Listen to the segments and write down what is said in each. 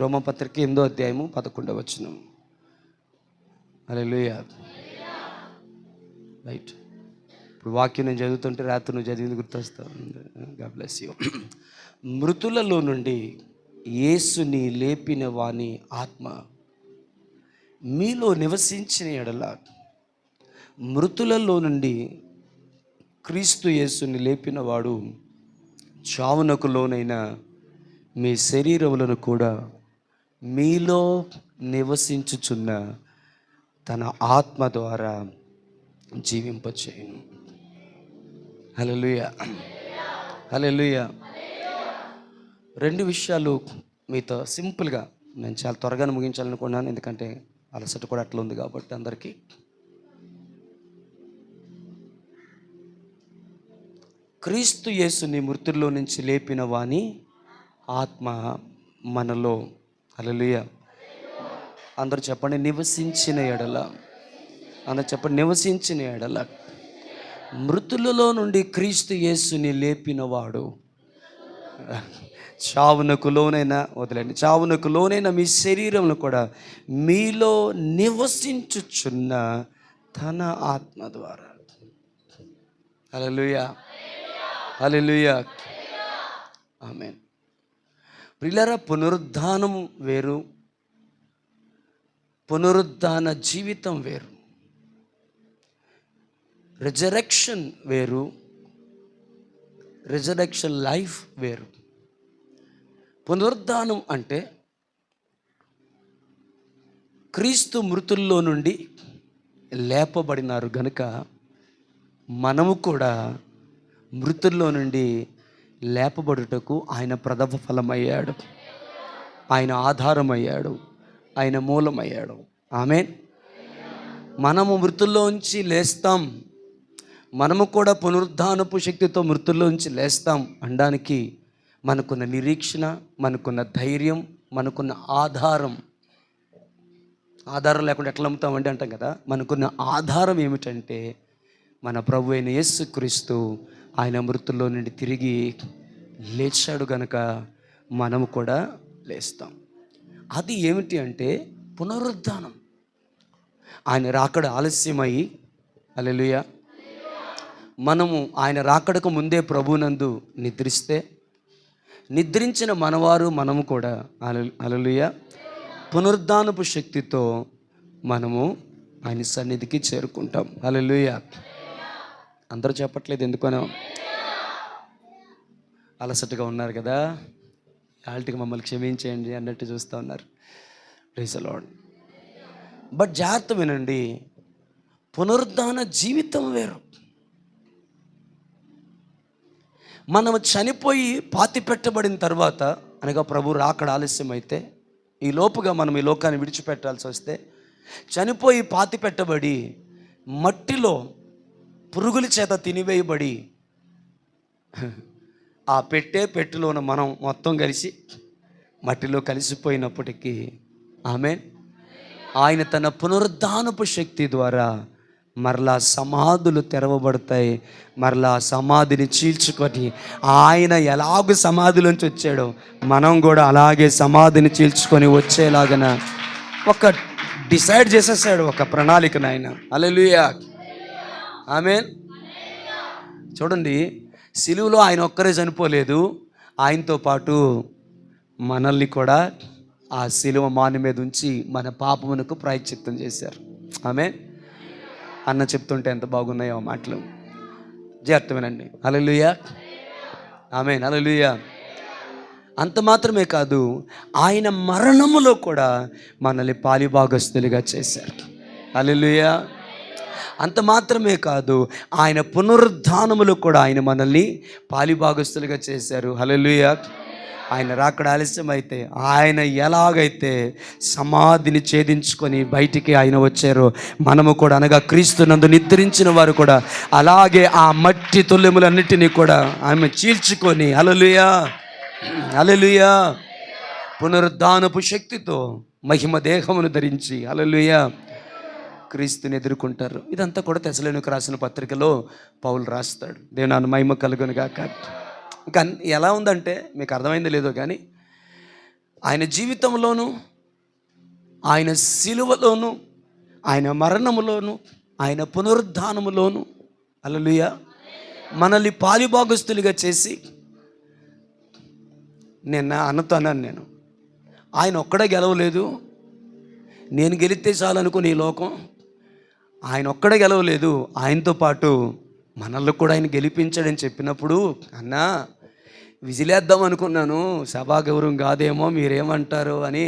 రోమపత్రిక 8వ అధ్యాయము 11వ వచనం. హల్లెలూయా. రైట్. ఇప్పుడు వాక్యం నేను చదువుతుంటే రాత్రి నువ్వు చదివింది గుర్తొస్తా. God bless you. మృతులలో నుండి యేసుని లేపిన వాని ఆత్మ మీలో నివసించిన ఎడల, మృతులలో నుండి క్రీస్తు యేసుని లేపిన వాడు చావునకు లోనైన మీ శరీరములను కూడా మీలో నివసించుచున్న తన ఆత్మ ద్వారా జీవింపచేయును. హల్లెలూయా, హల్లెలూయా. రెండు విషయాలు మీతో సింపుల్గా నేను చాలా త్వరగా ముగించాలనుకున్నాను, ఎందుకంటే అలసట కూడా అట్లా ఉంది కాబట్టి అందరికీ. క్రీస్తు యేసుని మృతుల్లో నుంచి లేపిన వాని ఆత్మ మనలో, హల్లెలూయా, అందరూ చెప్పండి, నివసించిన ఎడల. అందరూ చెప్పండి, నివసించిన ఎడల. మృతులలో నుండి క్రీస్తు యేసుని లేపినవాడు చావునకు లోనైనా, వదిలేండి, చావునకు లోనైన మీ శరీరంలో కూడా మీలో నివసించుచున్న తన ఆత్మ ద్వారా. హల్లెలూయా, హల్లెలూయా, ఆమేన్. ప్రియులారా, పునరుద్ధానం వేరు, పునరుద్ధాన జీవితం వేరు. రిజరెక్షన్ వేరు, రిజరెక్షన్ లైఫ్ వేరు. పునరుద్ధానం అంటే క్రీస్తు మృతుల్లో నుండి లేపబడినారు గనుక మనము కూడా మృతుల్లో నుండి లేపబడుటకు ఆయన ప్రథమ ఫలమయ్యాడు, ఆయన ఆధారమయ్యాడు, ఆయన మూలమయ్యాడు. ఆమేన్. మనము మృతుల్లోంచి లేస్తాం, మనము కూడా పునరుద్ధానపు శక్తితో మృతుల్లోంచి లేస్తాం అనడానికి మనకున్న నిరీక్షణ, మనకున్న ధైర్యం, మనకున్న ఆధారం. ఆధారం లేకుండా ఎట్లా నమ్ముతామంటే అంటాం కదా. మనకున్న ఆధారం ఏమిటంటే మన ప్రభు అయిన యేసుక్రీస్తు ఆయన మృతుల్లో నుండి తిరిగి లేచాడు గనక మనము కూడా లేస్తాం. అది ఏమిటి అంటే పునరుద్ధానం. ఆయన రాకడ ఆలస్యమై, హల్లెలూయా, మనము ఆయన రాకడకు ముందే ప్రభునందు నిద్రిస్తే, నిద్రించిన మనవారు మనము కూడా, హల్లెలూయా, పునరుద్ధానపు శక్తితో మనము ఆయన సన్నిధికి చేరుకుంటాం. హల్లెలూయా. అందరూ చెప్పట్లేదు ఎందుకనో, అలసటగా ఉన్నారు కదా, ఆల్టికి మమ్మల్ని క్షమించేయండి అన్నట్టు చూస్తూ ఉన్నారు. Praise the lord. బట్ జాగ్రత్త వినండి, పునరుద్ధాన జీవితం వేరు. మనం చనిపోయి పాతి పెట్టబడిన తర్వాత, అనగా ప్రభు రాకడ ఆలస్యం అయితే, ఈ లోపుగా మనం ఈ లోకాన్ని విడిచిపెట్టాల్సి వస్తే, చనిపోయి పాతి పెట్టబడి మట్టిలో పురుగుల చేత తినివేయబడి ఆ పెట్టెలోన మనం మొత్తం కలిసి మట్టిలో కలిసిపోయినప్పటికీ, ఆమేన్, ఆయన తన పునరుద్ధానపు శక్తి ద్వారా మరలా సమాధులు తెరవబడతాయి. మరలా సమాధిని చీల్చుకొని, ఆయన ఎలాగో సమాధిలోంచి వచ్చాడో మనం కూడా అలాగే సమాధిని చీల్చుకొని వచ్చేలాగన ఒక డిసైడ్ చేసేసాడు, ఒక ప్రణాళికను ఆయన. హల్లెలూయా, ఆమేన్. చూడండి, సిలువలో ఆయన ఒక్కరే చనిపోలేదు, ఆయనతో పాటు మనల్ని కూడా ఆ సిలువ మాను మీద ఉంచి మన పాపమునకు ప్రాయశ్చిత్తం చేశారు. ఆమేన్. అన్న చెప్తుంటే ఎంత బాగున్నాయో ఆ మాటలు. జాగ్రత్తమేనండి. హల్లెలూయా, ఆమేన్, హల్లెలూయా. అంత మాత్రమే కాదు, ఆయన మరణములో కూడా మనల్ని పాలిభాగస్తులుగా చేశారు. హల్లెలూయా. అంత మాత్రమే కాదు, ఆయన పునరుద్ధానములో కూడా ఆయన మనల్ని పాలిభాగస్తులుగా చేశారు. హల్లెలూయా. ఆయన రాకడ ఆలస్యం అయితే, ఆయన ఎలాగైతే సమాధిని ఛేదించుకొని బయటికి ఆయన వచ్చారో మనము కూడా, అనగా క్రీస్తునందు నిద్రించిన వారు కూడా అలాగే ఆ మట్టి తొలెములన్నిటినీ కూడా ఆమె చీల్చుకొని, హల్లెలూయా, హల్లెలూయా, పునరుద్ధానపు శక్తితో మహిమ దేహమును ధరించి, హల్లెలూయా, క్రీస్తుని ఎదుర్కొంటారు. ఇదంతా కూడా తెస్సలోనికీయులకు రాసిన పత్రికలో పౌలు రాస్తాడు. దేవుని మహిమ కలుగును గాక. ఇంకా ఎలా ఉందంటే, మీకు అర్థమైందో లేదో కానీ, ఆయన జీవితంలోను, ఆయన సిలువలోను, ఆయన మరణములోను, ఆయన పునరుద్ధానములోను, హల్లెలూయా, మనల్ని పాలిభాగస్తులుగా చేసి, నేను అన్నతానని నేను ఆయన ఒక్కడే గెలవలేదు, నేను గెలిస్తే చాలనుకుని ఈ లోకం. ఆయన ఒక్కడే గెలవలేదు, ఆయనతో పాటు మనల్ని కూడా ఆయన గెలిపించాడని చెప్పినప్పుడు, అన్నా విజిలేద్దాం అనుకున్నాను, సభా గౌరవం కాదేమో మీరేమంటారు అని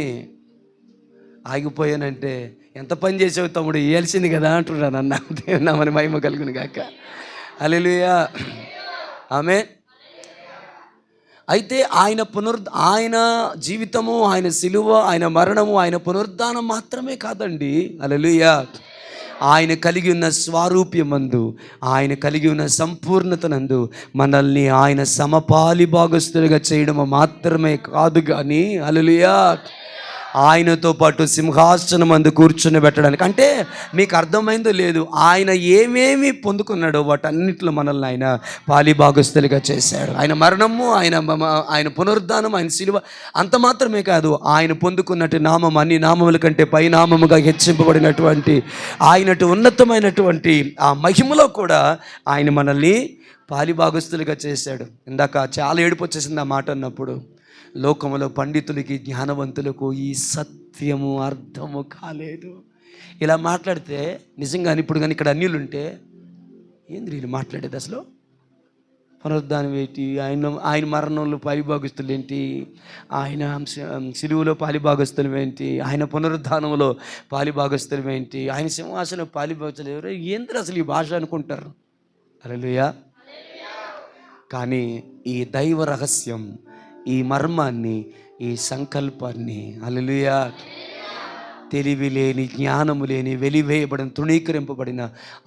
ఆగిపోయానంటే, ఎంత పని చేసావు తమ్ముడు, ఇయ్యాల్సింది కదా అంటున్నాను అన్న. దేవుని మహిమ కలుగును గాక. హల్లెలూయా, ఆమేన్. అయితే ఆయన జీవితము, ఆయన సిలువ, ఆయన మరణము, ఆయన పునరుద్ధానం మాత్రమే కాదండి. హల్లెలూయా. ఆయన కలిగి ఉన్న స్వారూప్యమందు, ఆయన కలిగి ఉన్న సంపూర్ణతనందు మనల్ని ఆయన సమపాలి భాగస్తులుగా చేయడం మాత్రమే కాదు కానీ, హల్లెలూయా, ఆయనతో పాటు సింహాసనం అందు కూర్చుని పెట్టడానికి. అంటే మీకు అర్థమైందో లేదు, ఆయన ఏమేమి పొందుకున్నాడో వాటన్నిటిలో మనల్ని ఆయన పాలిభాగస్తులుగా చేశాడు. ఆయన మరణము, ఆయన పునరుద్ధానం, ఆయన సిలువ అంత మాత్రమే కాదు, ఆయన పొందుకున్నట్టు నామం అన్ని నామముల కంటే పైనామముగా హెచ్చింపబడినటువంటి ఆయనటు ఉన్నతమైనటువంటి ఆ మహిమలో కూడా ఆయన మనల్ని పాలిభాగస్తులుగా చేశాడు. ఇందాక చాలా ఏడుపు వచ్చేసింది ఆ మాట అన్నప్పుడు. లోకములో పండితులకి, జ్ఞానవంతులకు ఈ సత్యము అర్థము కాలేదు. ఇలా మాట్లాడితే నిజంగా ఇప్పుడు కానీ ఇక్కడ అన్యులు ఉంటే, ఏంది వీళ్ళు మాట్లాడేది అసలు, పునరుద్ధానం ఏంటి, ఆయన మరణంలో పాలిభాగస్తులు ఏంటి, ఆయన సిలువలో పాలిభాగస్తులు ఏంటి, ఆయన పునరుద్ధానంలో పాలిభాగస్తులు ఏంటి, ఆయన సింహాసనం పాలిభాగస్తులు ఎవరు, ఏంటి అసలు ఈ భాష అనుకుంటారు. హల్లెలూయా. కానీ ఈ దైవ రహస్యం, ఈ మర్మాన్ని, ఈ సంకల్పాన్ని, హల్లెలూయా, తెలివి లేని, జ్ఞానము లేని, వెలివేయబడిన, తృణీకరింపబడిన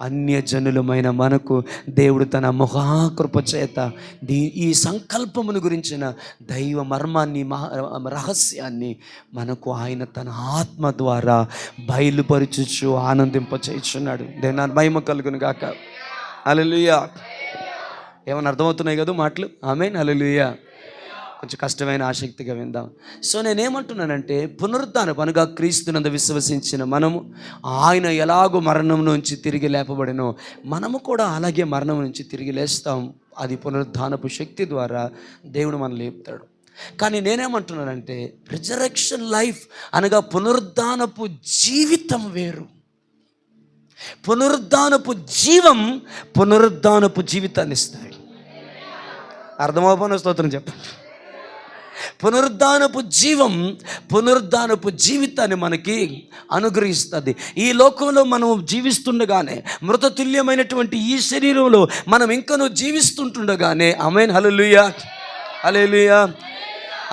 అన్యజనులమైన మనకు దేవుడు తన మహాకృప చేత ఈ సంకల్పమును గురించిన దైవ మర్మాన్ని, రహస్యాన్ని మనకు ఆయన తన ఆత్మ ద్వారా బయలుపరచుచు ఆనందింపచేయుచున్నాడు. దేవుని మహిమ కలుగును గాక. హల్లెలూయా. ఏమన్నా అర్థమవుతున్నాయి కదా మాటలు? ఆమేన్, హల్లెలూయా. కొంచెం కష్టమైన ఆసక్తిగా విందాం. సో నేనేమంటున్నానంటే, పునరుద్ధానం అనగా క్రీస్తునందు విశ్వసించిన మనము, ఆయన ఎలాగో మరణం నుంచి తిరిగి లేపబడినో మనము కూడా అలాగే మరణం నుంచి తిరిగి లేస్తాం. అది పునరుద్ధానపు శక్తి ద్వారా దేవుడు మనం లేపుతాడు. కానీ నేనేమంటున్నానంటే, రిజరెక్షన్ లైఫ్ అనగా పునరుద్ధానపు జీవితం వేరు. పునరుద్ధానపు జీవం పునరుద్ధానపు జీవితాన్ని ఇస్తుంది. అర్థమవుతున్న స్తోత్రం చెప్పండి. పునరుద్ధానపు జీవం పునరుద్ధానపు జీవితాన్ని మనకి అనుగ్రహిస్తుంది. ఈ లోకంలో మనం జీవిస్తుండగానే, మృతతుల్యమైనటువంటి ఈ శరీరంలో మనం ఇంకనూ జీవిస్తుంటుండగానే, ఆమేన్, హల్లెలూయా, హల్లెలూయా,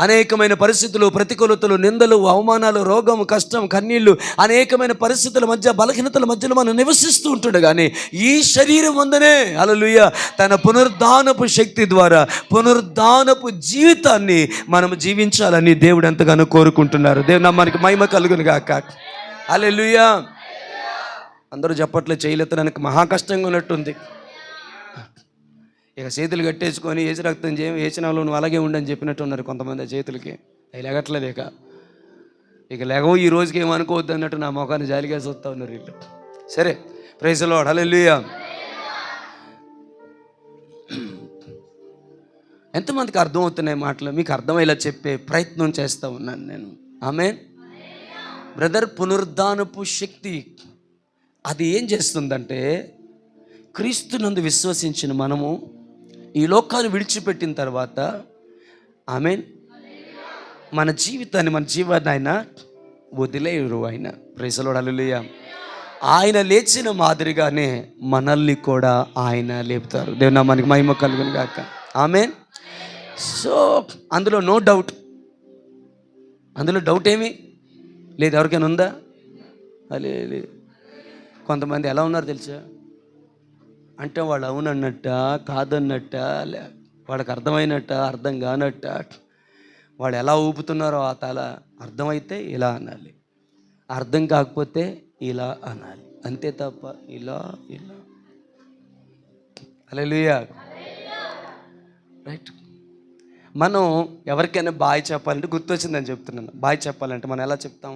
అనేకమైన పరిస్థితులు, ప్రతికూలతలు, నిందలు, అవమానాలు, రోగం, కష్టం, కన్నీళ్లు, అనేకమైన పరిస్థితుల మధ్య, బలహీనతల మధ్యలో మనం నివసిస్తూ ఉంటుండగానే ఈ శరీరం అందనే, హల్లెలూయా, తన పునరుద్ధానపు శక్తి ద్వారా పునరుద్ధానపు జీవితాన్ని మనం జీవించాలని దేవుడు ఎంతగానో కోరుకుంటున్నారు. దేవుని నామానికి మహిమ కలుగును గాక. హల్లెలూయా. అందరూ చెప్పట్లే, చేయలేతడానికి మహా కష్టంగా ఉన్నట్టుంది. ఇక చేతులు కట్టేసుకొని ఏసు రక్తం ఏసినాలో నువ్వు అలాగే ఉండని చెప్పినట్టు ఉన్నారు కొంతమంది. ఆ చేతులకి అవి లెగట్లేదు. ఇక లెగవు, ఈ రోజుకి ఏమనుకోవద్దు అన్నట్టు నా మొఖాన్ని జాలిగా చూస్తూ ఉన్నారు వీళ్ళు. సరే, ప్రైజ్ ది లార్డ్, హల్లెలూయా. ఎంతమందికి అర్థమవుతున్నాయి మాటలు? మీకు అర్థమయ్యేలా చెప్పే ప్రయత్నం చేస్తూ ఉన్నాను నేను. ఆమేన్ బ్రదర్. పునరుద్ధానపు శక్తి అది ఏం చేస్తుందంటే, క్రీస్తునందు విశ్వసించిన మనము ఈ లోకాన్ని విడిచిపెట్టిన తర్వాత, ఆమేన్, మన జీవితాన్ని, మన జీవాన్ని ఆయన వదిలేయరు. ఆయన, ప్రైజ్ ది లార్డ్, హల్లెలూయా. ఆయన లేచిన మాదిరిగానే మనల్ని కూడా ఆయన లేపుతారు. దేవుని నామానికి మహిమ కలుగును గాక. ఆమేన్. సో అందులో నో డౌట్, అందులో డౌట్ ఏమీ లేదు. ఎవరికైనా ఉందా? లేదు. కొంతమంది ఎలా ఉన్నారు తెలుసా, అంటే వాళ్ళు అవునన్నట్ట, కాదన్నట్ట, వాళ్ళకి అర్థమైనట్ట, అర్థం కానట్ట, వాళ్ళు ఎలా ఊపుతున్నారో ఆ తల అర్థమైతే ఇలా అనాలి, అర్థం కాకపోతే ఇలా అనాలి, అంతే తప్ప ఇలా ఇలా. హల్లెలూయా, రైట్. మనం ఎవరికైనా బాయ్ చెప్పాలంటే గుర్తొచ్చిందని చెప్తున్నాను. బాయ్ చెప్పాలంటే మనం ఎలా చెప్తాం?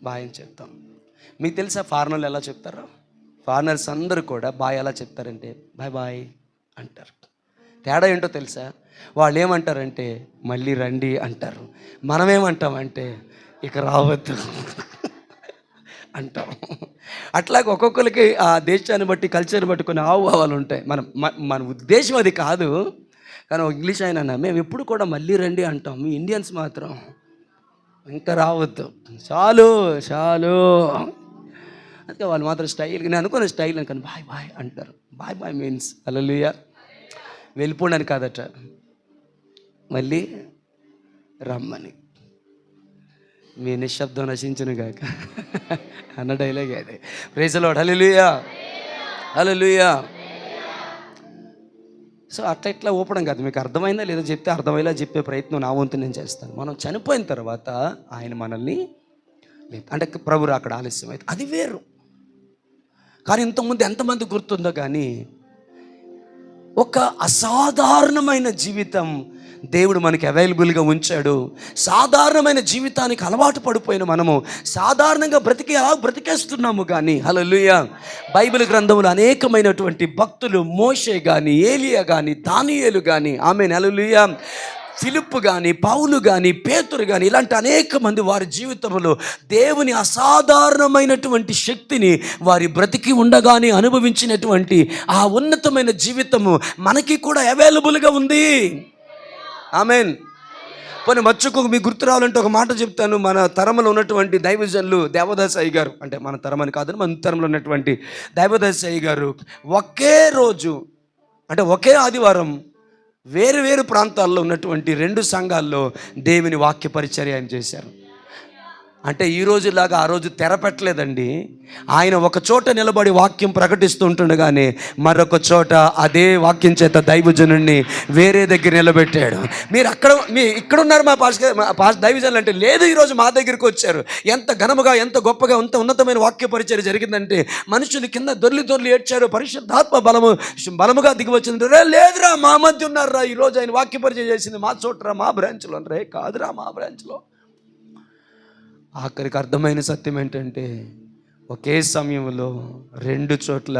బాయ్ అని చెప్తాం. మీకు తెలుసా ఫారినర్లు ఎలా చెప్తారు? ఫారినర్స్ అందరూ కూడా బాయ్ ఎలా చెప్తారంటే బాయ్ బాయ్ అంటారు. తేడా ఏంటో తెలుసా? వాళ్ళు ఏమంటారంటే మళ్ళీ రండి అంటారు. మనమేమంటామంటే ఇక రావద్దు అంటాం. అట్లాగే ఒక్కొక్కరికి ఆ దేశాన్ని బట్టి కల్చర్ని బట్టి కొన్ని హావభావాలు ఉంటాయి. మన ఉద్దేశం అది కాదు, కానీ ఇంగ్లీష్ ఆయన మేము ఎప్పుడు కూడా మళ్ళీ రండి అంటాం. మీ ఇండియన్స్ మాత్రం ఇంకా రావద్దు, చాలు చాలు. అందుకే వాళ్ళు మాత్రం స్టైల్గా, నేను అనుకున్న స్టైల్ అని, కానీ బాయ్ బాయ్ అంటారు. బాయ్ బాయ్ మీన్స్ హల్లెలూయా, వెళ్ళిపోండి అని కాదట, మళ్ళీ రమ్మని. మీ నిశ్శబ్దం నశించును గాక అన్న డైలాగ్ అదే. Praise the Lord. Hallelujah hallelujah. So అట్లా ఇట్లా ఊపడం కాదు. మీకు అర్థమైందా లేదో చెప్తే అర్థమయ్యేలా చెప్పే ప్రయత్నం నా వంతు నేను చేస్తాను. మనం చనిపోయిన తర్వాత ఆయన మనల్ని లేదు అంటే ప్రభు రాకడ ఆలస్యం అయితే అది వేరు. కానీ ఇంతకుముందు ఎంతమంది గుర్తుందో కానీ ఒక అసాధారణమైన జీవితం దేవుడు మనకి అవైలబుల్గా ఉంచాడు. సాధారణమైన జీవితానికి అలవాటు పడిపోయిన మనము సాధారణంగా బ్రతికేస్తున్నాము. కానీ హల్లెలూయా, బైబిల్ గ్రంథంలో అనేకమైనటువంటి భక్తులు, మోషే కానీ, ఏలియా కానీ, దానియేలు కానీ, ఆమేన్ హల్లెలూయా, ఫిలిప్పు కానీ, పౌలు కానీ, పేతురు కానీ, ఇలాంటి అనేక మంది వారి జీవితంలో దేవుని అసాధారణమైనటువంటి శక్తిని వారి బ్రతికి ఉండగానే అనుభవించినటువంటి ఆ ఉన్నతమైన జీవితము మనకి కూడా అవైలబుల్గా ఉంది. ఆమేన్. కొన్ని మచ్చుకు మీకు గుర్తు రావాలంటే ఒక మాట చెప్తాను. మన తరంలో ఉన్నటువంటి దైవజనులు దేవదాస్ అయ్య గారు, అంటే మన తరమని కాదని మన తరంలో ఉన్నటువంటి దేవదాస్ అయ్య గారు ఒకే రోజు అంటే ఒకే ఆదివారం వేరు వేరు ప్రాంతాల్లో ఉన్నటువంటి 2 సంఘాల్లో దేవుని వాక్య పరిచర్య ఆయన చేశారు. అంటే ఈ రోజులాగా ఆ రోజు తెర పెట్టలేదండి. ఆయన ఒక చోట నిలబడి వాక్యం ప్రకటిస్తూ ఉంటుండగానే మరొక చోట అదే వాక్యం చేత దైవజనుడిని వేరే దగ్గర నిలబెట్టాడు. మీరు ఇక్కడ ఉన్నారు మా దైవజనులు అంటే, లేదు ఈరోజు మా దగ్గరికి వచ్చారు. ఎంత ఘనముగా, ఎంత గొప్పగా, ఎంత ఉన్నతమైన వాక్య పరిచర్య జరిగిందంటే మనుషులు కింద దొర్లి ఏడ్చారు. పరిశుద్ధాత్మ బలముగా దిగి వచ్చింది. లేదురా మా మధ్య ఉన్నారా ఈరోజు ఆయన వాక్య పరిచయం చేసింది మా చోటరా, మా బ్రాంచ్లో రే, కాదురా మా బ్రాంచ్లో. ఆఖరికి అర్థమైన సత్యం ఏంటంటే ఒకే సమయంలో 2 చోట్ల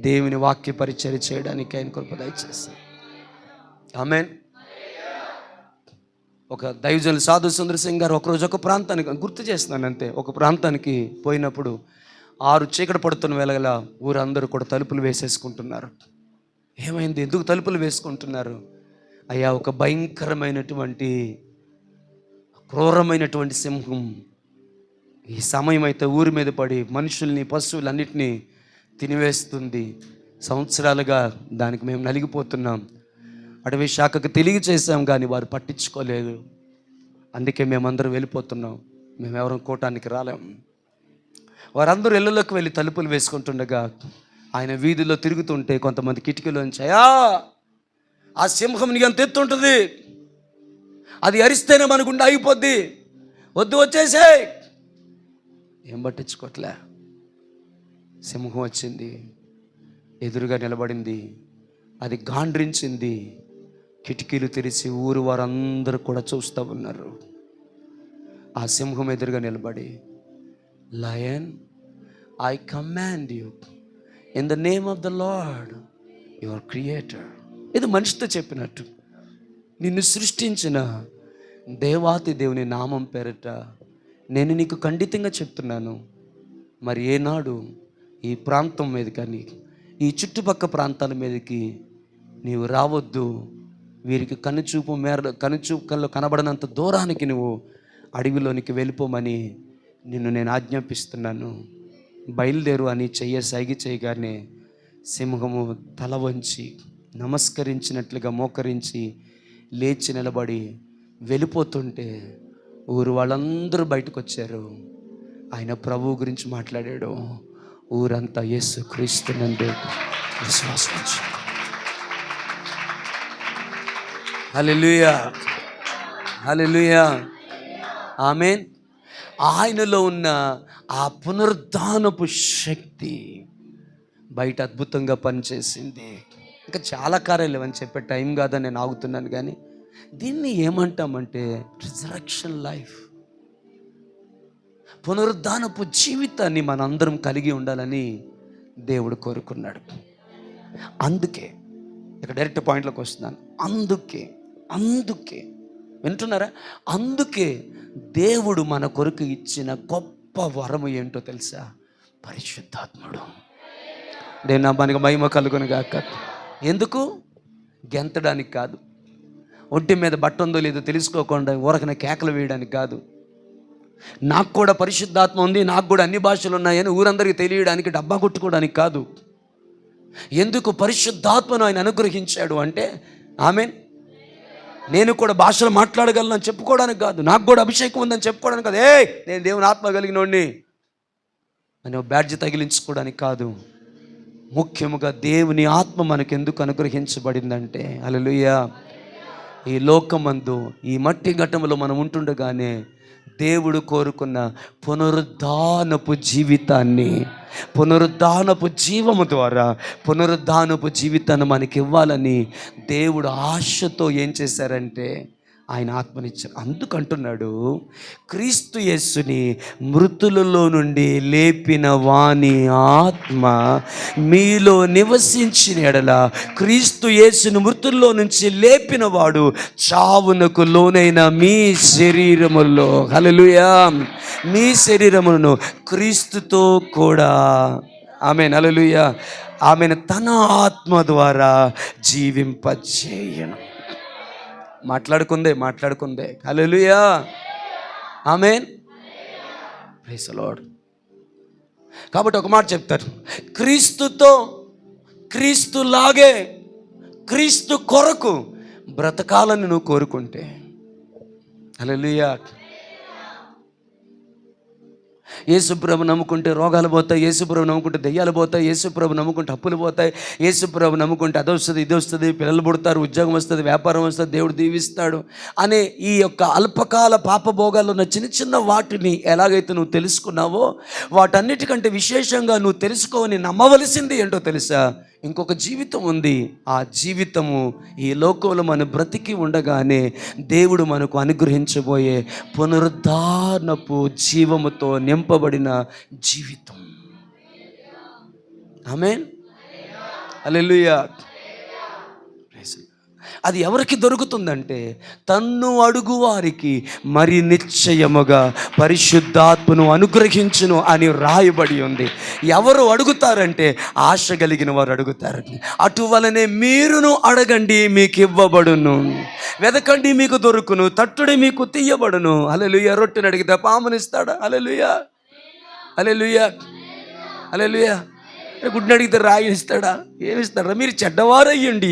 దేవుని వాక్య పరిచర్య చేయడానికి ఆయన కృప దయచేస్తారు. ఆమేన్. ఒక దైవజనులు సాధు సుందర్ సింగ్ గారు ఒకరోజు ఒక ప్రాంతానికి, గుర్తు చేస్తున్నాను అంతే, ఒక ప్రాంతానికి పోయినప్పుడు 6 చీకటి పడుతున్న వేళ ఊరందరూ కూడా తలుపులు వేసేసుకుంటున్నారు. ఏమైంది, ఎందుకు తలుపులు వేసుకుంటున్నారు? అయ్యా, ఒక భయంకరమైనటువంటి క్రూరమైనటువంటి సింహం ఈ సమయం అయితే ఊరి మీద పడి మనుషుల్ని, పశువులన్నిటినీ తినివేస్తుంది. సంవత్సరాలుగా దానికి మేము నలిగిపోతున్నాం. అటవీ శాఖకు తెలియచేసాం కానీ వారు పట్టించుకోలేదు. అందుకే మేమందరం వెళ్ళిపోతున్నాం, మేమెవరం కూటానికి రాలేం. వారందరూ ఇళ్ళలోకి వెళ్ళి తలుపులు వేసుకుంటుండగా ఆయన వీధిలో తిరుగుతుంటే కొంతమంది కిటికీలోంచి, అయ్యా ఆ సింహం నీకు ఎంత ఎత్తు ఉంటుంది, అది అరిస్తేనే మన గుండె ఆగిపోద్ది, వద్దు వచ్చేసే. ఏం పట్టించుకోవట్లే. సింహం వచ్చింది, ఎదురుగా నిలబడింది, అది గాండ్రించింది. కిటికీలు తెరిచి ఊరు వారందరూ కూడా చూస్తూ ఉన్నారు. ఆ సింహం ఎదురుగా నిలబడి, lion I command you in the name of the lord your creator. ఇది మనిషితో చెప్పినట్టు, నిన్ను సృష్టించిన దేవాతి దేవుని నామం పేరిట నేను నీకు ఖండితంగా చెప్తున్నాను, మరి ఏనాడు ఈ ప్రాంతం మీద కానీ ఈ చుట్టుపక్కల ప్రాంతాల మీదకి నీవు రావద్దు. వీరికి కనుచూపులో కనబడనంత దూరానికి నువ్వు అడవిలోనికి వెళ్ళిపోమని నేను ఆజ్ఞాపిస్తున్నాను, బయలుదేరు అని సైగ చేయగానే సింహము తల వంచి నమస్కరించినట్లుగా మోకరించి లేచి నిలబడి వెళ్ళిపోతుంటే ఊరు వాళ్ళందరూ బయటకు వచ్చారు. ఆయన ప్రభువు గురించి మాట్లాడాడు. ఊరంతా యేసు క్రీస్తునందు విశ్వాసం ఉంచారు. హల్లెలూయా హల్లెలూయా ఆమేన్. ఆయనలో ఉన్న ఆ పునరుద్ధానపు శక్తి బయట అద్భుతంగా పనిచేసింది. ఇంకా చాలా కార్యాలు అని చెప్పే టైం కాదని నేను ఆగుతున్నాను. కానీ దీన్ని ఏమంటామంటే రిజరక్షన్ లైఫ్. పునరుద్ధానపు జీవితాన్ని మనందరం కలిగి ఉండాలని దేవుడు కోరుకున్నాడు. అందుకే ఇక్కడ డైరెక్ట్ పాయింట్లోకి వస్తున్నాను. అందుకే వింటున్నారా? అందుకే దేవుడు మన కొరకు ఇచ్చిన గొప్ప వరము ఏంటో తెలుసా? పరిశుద్ధాత్ముడు. దేవుని నామానికి మహిమ కలుగును గాక. ఎందుకు? గెంతడానికి కాదు, ఒంటి మీద బట్ట ఉందో లేదో తెలుసుకోకుండా ఊరకనే కేకలు వేయడానికి కాదు, నాకు కూడా పరిశుద్ధాత్మ ఉంది, నాకు కూడా అన్ని భాషలు ఉన్నాయని ఊరందరికీ తెలియడానికి, డబ్బా కొట్టుకోవడానికి కాదు. ఎందుకు పరిశుద్ధాత్మను ఆయన అనుగ్రహించాడు అంటే, ఆమేన్, నేను కూడా భాషలు మాట్లాడగలను చెప్పుకోవడానికి కాదు, నాకు కూడా అభిషేకం ఉందని చెప్పుకోవడానికి కాదు, నేను దేవుని ఆత్మ కలిగినోడిని అని బ్యాడ్జ్ తగిలించుకోవడానికి కాదు. ముఖ్యముగా దేవుని ఆత్మ మనకెందుకు అనుగ్రహించబడిందంటే, హల్లెలూయా, ఈ లోకమందు ఈ మట్టి ఘట్టంలో మనం ఉంటుండగానే దేవుడు కోరుకున్న పునరుద్ధానపు జీవితాన్ని, పునరుద్ధానపు జీవము ద్వారా పునరుద్ధానపు జీవితాన్ని మనకి ఇవ్వాలని దేవుడు ఆశతో ఏం చేశారంటే ఆయన ఆత్మనిచ్చారు. అందుకంటున్నాడు, క్రీస్తు యేసుని మృతులలో నుండి లేపిన వాని ఆత్మ మీలో నివసించిన ఎడల, క్రీస్తు యేసుని మృతుల్లో నుంచి లేపిన వాడు చావునకు లోనైన మీ శరీరములో, హల్లెలూయా, మీ శరీరములను క్రీస్తుతో కూడా, ఆమేన్, హల్లెలూయా, ఆమెను తన ఆత్మ ద్వారా జీవింపచేయను. మాట్లాడుకుందే హల్లెలూయా, ఆమేన్, ప్రైజ్ ది లార్డ్. కాబట్టి ఒక మాట చెప్తారు, క్రీస్తుతో, క్రీస్తులాగే, క్రీస్తు కొరకు బ్రతకాలని నువ్వు కోరుకుంటే, హల్లెలూయా, యేసుప్రభు నమ్ముకుంటే రోగాలు పోతాయి, యేసుప్రభు నమ్ముకుంటే దెయ్యాలు పోతాయి, యేసుప్రభు నమ్ముకుంటే అప్పులు పోతాయి, యేసుప్రభు నమ్ముకుంటే అది వస్తుంది, ఇది వస్తుంది, పిల్లలు పుడతారు, ఉద్యోగం వస్తుంది, వ్యాపారం వస్తుంది, దేవుడు దీవిస్తాడు అనే ఈ యొక్క అల్పకాల పాపభోగాల్లో ఉన్న చిన్న చిన్న వాటిని ఎలాగైతే నువ్వు తెలుసుకున్నావో, వాటన్నిటికంటే విశేషంగా నువ్వు తెలుసుకోవని నమ్మవలసింది ఏంటో తెలుసా? ఇంకొక జీవితం ఉంది. ఆ జీవితము ఈ లోకంలో మనం బ్రతికి ఉండగానే దేవుడు మనకు అనుగ్రహించబోయే పునరుద్ధానపు జీవముతో నింపబడిన జీవితం. ఆమేన్, హల్లెలూయా. అది ఎవరికి దొరుకుతుందంటే, తన్ను అడుగు వారికి మరి నిశ్చయముగా పరిశుద్ధాత్మను అనుగ్రహించును అని రాయబడి ఉంది. ఎవరు అడుగుతారంటే ఆశ కలిగిన వారు అడుగుతారండి. అటువలనే మీరును అడగండి మీకు ఇవ్వబడును, వెదకండి మీకు దొరుకును, తట్టుడి మీకు తీయబడును. హల్లెలూయా. రొట్టెని అడిగితే పామునిస్తాడా? హల్లెలూయా, హల్లెలూయా, హల్లెలూయా. గుడ్ని అడిగితే రాయి ఇస్తాడా? ఏమిస్తాడా? మీరు చెడ్డవారయ్యండి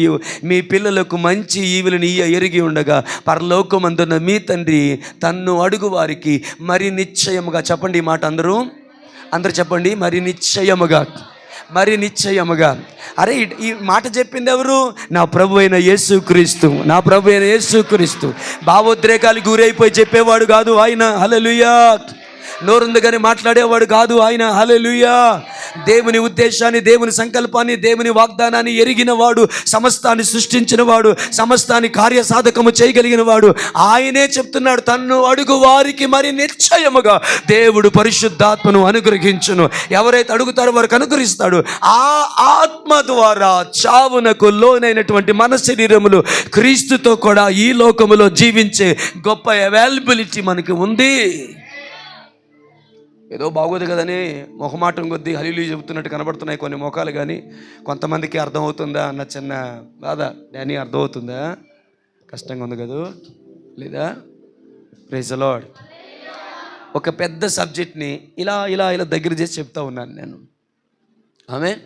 మీ పిల్లలకు మంచి ఈవులను ఎరిగి ఉండగా పరలోకమందున్న మీ తండ్రి తన్ను అడుగు వారికి మరి నిశ్చయముగా, చెప్పండి ఈ మాట అందరూ చెప్పండి, మరి నిశ్చయముగా, మరి నిశ్చయముగా. అరే, ఈ మాట చెప్పింది ఎవరు? నా ప్రభు అయిన యేసుక్రీస్తు, నా ప్రభు అయిన యేసుక్రీస్తు. భావోద్రేకాలకు గురైపోయి చెప్పేవాడు కాదు ఆయన, హల్లెలూయా. నోరుందగానే మాట్లాడేవాడు కాదు ఆయన, హల్లెలూయా. దేవుని ఉద్దేశాన్ని, దేవుని సంకల్పాన్ని, దేవుని వాగ్దానాన్ని ఎరిగిన వాడు, సమస్తాన్ని సృష్టించిన వాడు, సమస్తాన్ని కార్యసాధకము చేయగలిగిన వాడు ఆయనే చెప్తున్నాడు, తన్ను అడుగు వారికి మరి నిశ్చయముగా దేవుడు పరిశుద్ధాత్మను అనుగ్రహించును. ఎవరైతే అడుగుతారో వారికి అనుగ్రహిస్తాడు. ఆ ఆత్మ ద్వారా చావునకు లోనైనటువంటి మన శరీరములు క్రీస్తుతో కూడా ఈ లోకములో జీవించే గొప్ప అవైలబిలిటీ మనకి ఉంది. ఏదో బాగోదు కదని మొహమాటం కొద్దీ హల్లెలూయా చెబుతున్నట్టు కనబడుతున్నాయి కొన్ని మొఖాలు, కానీ కొంతమందికి అర్థమవుతుందా అన్న చిన్న బాధ. డానీ, అర్థమవుతుందా? కష్టంగా ఉంది కదా, లేదా? Praise the Lord. ఒక పెద్ద సబ్జెక్ట్ని ఇలా ఇలా ఇలా దగ్గర చేసి చెప్తా ఉన్నాను నేను. ఆమేన్.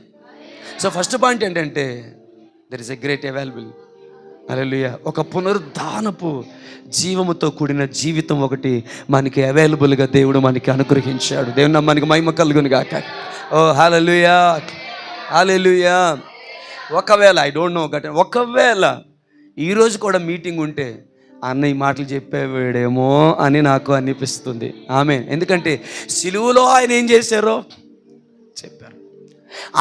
సో ఫస్ట్ పాయింట్ ఏంటంటే, there is a great available, hallelujah. ఒక పునరుద్ధానపు జీవముతో కూడిన జీవితం ఒకటి మనకి అవైలబుల్గా దేవుడు మనకి అనుగ్రహించాడు. దేవుని మనకి మహిమ కలుగును గాక. ఓ హల్లెలూయా, హల్లెలూయా. ఒకవేళ ఐ డోంట్ నో, ఒకవేళ ఈరోజు కూడా మీటింగ్ ఉంటే అన్న ఈ మాటలు చెప్పేవాడేమో అని నాకు అనిపిస్తుంది. ఆమేన్. ఎందుకంటే సిలువలో ఆయన ఏం చేశారో చెప్పారు.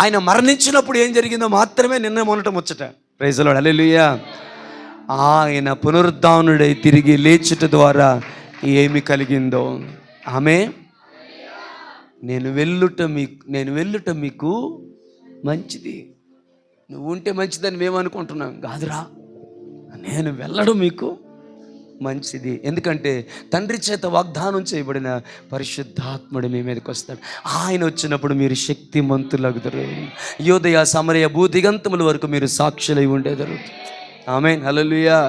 ఆయన మరణించినప్పుడు ఏం జరిగిందో మాత్రమే నిన్న మొన్నట ముచ్చట. ప్రైజ్ ది లార్డ్, హల్లెలూయా. ఆయన పునరుద్ధానుడై తిరిగి లేచుట ద్వారా ఏమి కలిగిందో. ఆమె నేను వెళ్ళుట మీకు మంచిది. నువ్వు ఉంటే మంచిదని మేము అనుకుంటున్నాం కాదురా, నేను వెళ్ళడం మీకు మంచిది. ఎందుకంటే తండ్రి చేత వాగ్దానం చేయబడిన పరిశుద్ధాత్ముడు మీ మీదకి వస్తాడు. ఆయన వచ్చినప్పుడు మీరు శక్తిమంతులగుదురు. యోదయ సమరయ భూదిగంతముల వరకు మీరు సాక్షులై ఉండేదరు. ఆమేన్, హల్లెలూయా.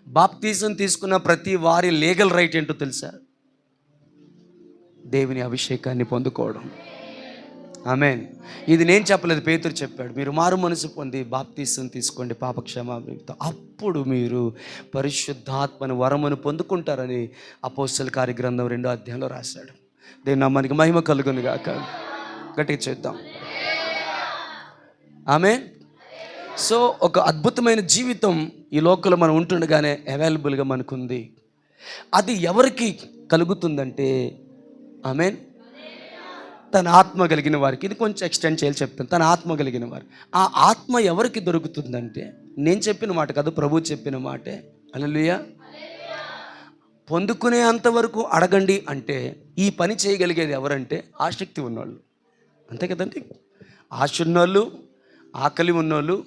బాప్తిజం తీసుకున్న ప్రతి వారి లీగల్ రైట్ ఏంటో తెలుసా? దేవుని అభిషేకాన్ని పొందుకోవడం. ఆమేన్. ఇది నేను చెప్పలేదు, పేతురు చెప్పాడు. మీరు మారు మనసు పొంది బాప్తిసం తీసుకోండి పాపక్షమాపణతో, అప్పుడు మీరు పరిశుద్ధాత్మను వరమును పొందుకుంటారని అపోస్తల కార్యగ్రంథం 2వ అధ్యాయంలో రాశాడు. దేవుని నామానికి మహిమ కలుగును గాక. గట్టిగా చేద్దాం. ఆమేన్. సో ఒక అద్భుతమైన జీవితం ఈ లోకంలో మనం ఉంటుండగానే అవైలబుల్గా మనకుంది. అది ఎవరికి కలుగుతుందంటే, ఆమేన్, తన ఆత్మ కలిగిన వారికి. ఇది కొంచెం ఎక్స్టెండ్ చేయాలి చెప్తాను. తన ఆత్మ కలిగిన వారు. ఆ ఆత్మ ఎవరికి దొరుకుతుందంటే, నేను చెప్పిన మాట కాదు, ప్రభు చెప్పిన మాటే. హల్లెలూయా. పొందుకునే అంతవరకు అడగండి అంటే ఈ పని చేయగలిగేది ఎవరంటే ఆసక్తి ఉన్నోళ్ళు, అంతే కదండి. ఆశ ఉన్నోళ్ళు, ఆకలి ఉన్నోళ్ళు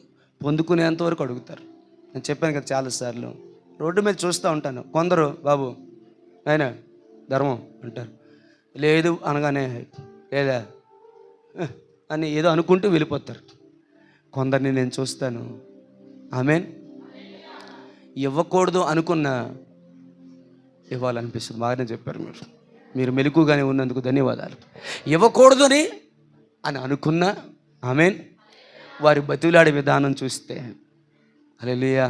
పొందుకునేంతవరకు అడుగుతారు. నేను చెప్పాను కదా చాలాసార్లు. రోడ్డు మీద చూస్తూ ఉంటాను, కొందరు బాబు ఆయన ధర్మం అంటారు, లేదు అనగానే లేదా అని ఏదో అనుకుంటూ వెళ్ళిపోతారు. కొందరిని నేను చూస్తాను, ఆమేన్, ఇవ్వకూడదు అనుకున్న ఇవ్వాలనిపిస్తుంది. బాగానే చెప్పారు మీరు మెలకుగానే ఉన్నందుకు ధన్యవాదాలు. ఇవ్వకూడదు అని అనుకున్నా, ఆమేన్, వారి బతిలాడే విధానం చూస్తే హల్లెలూయా.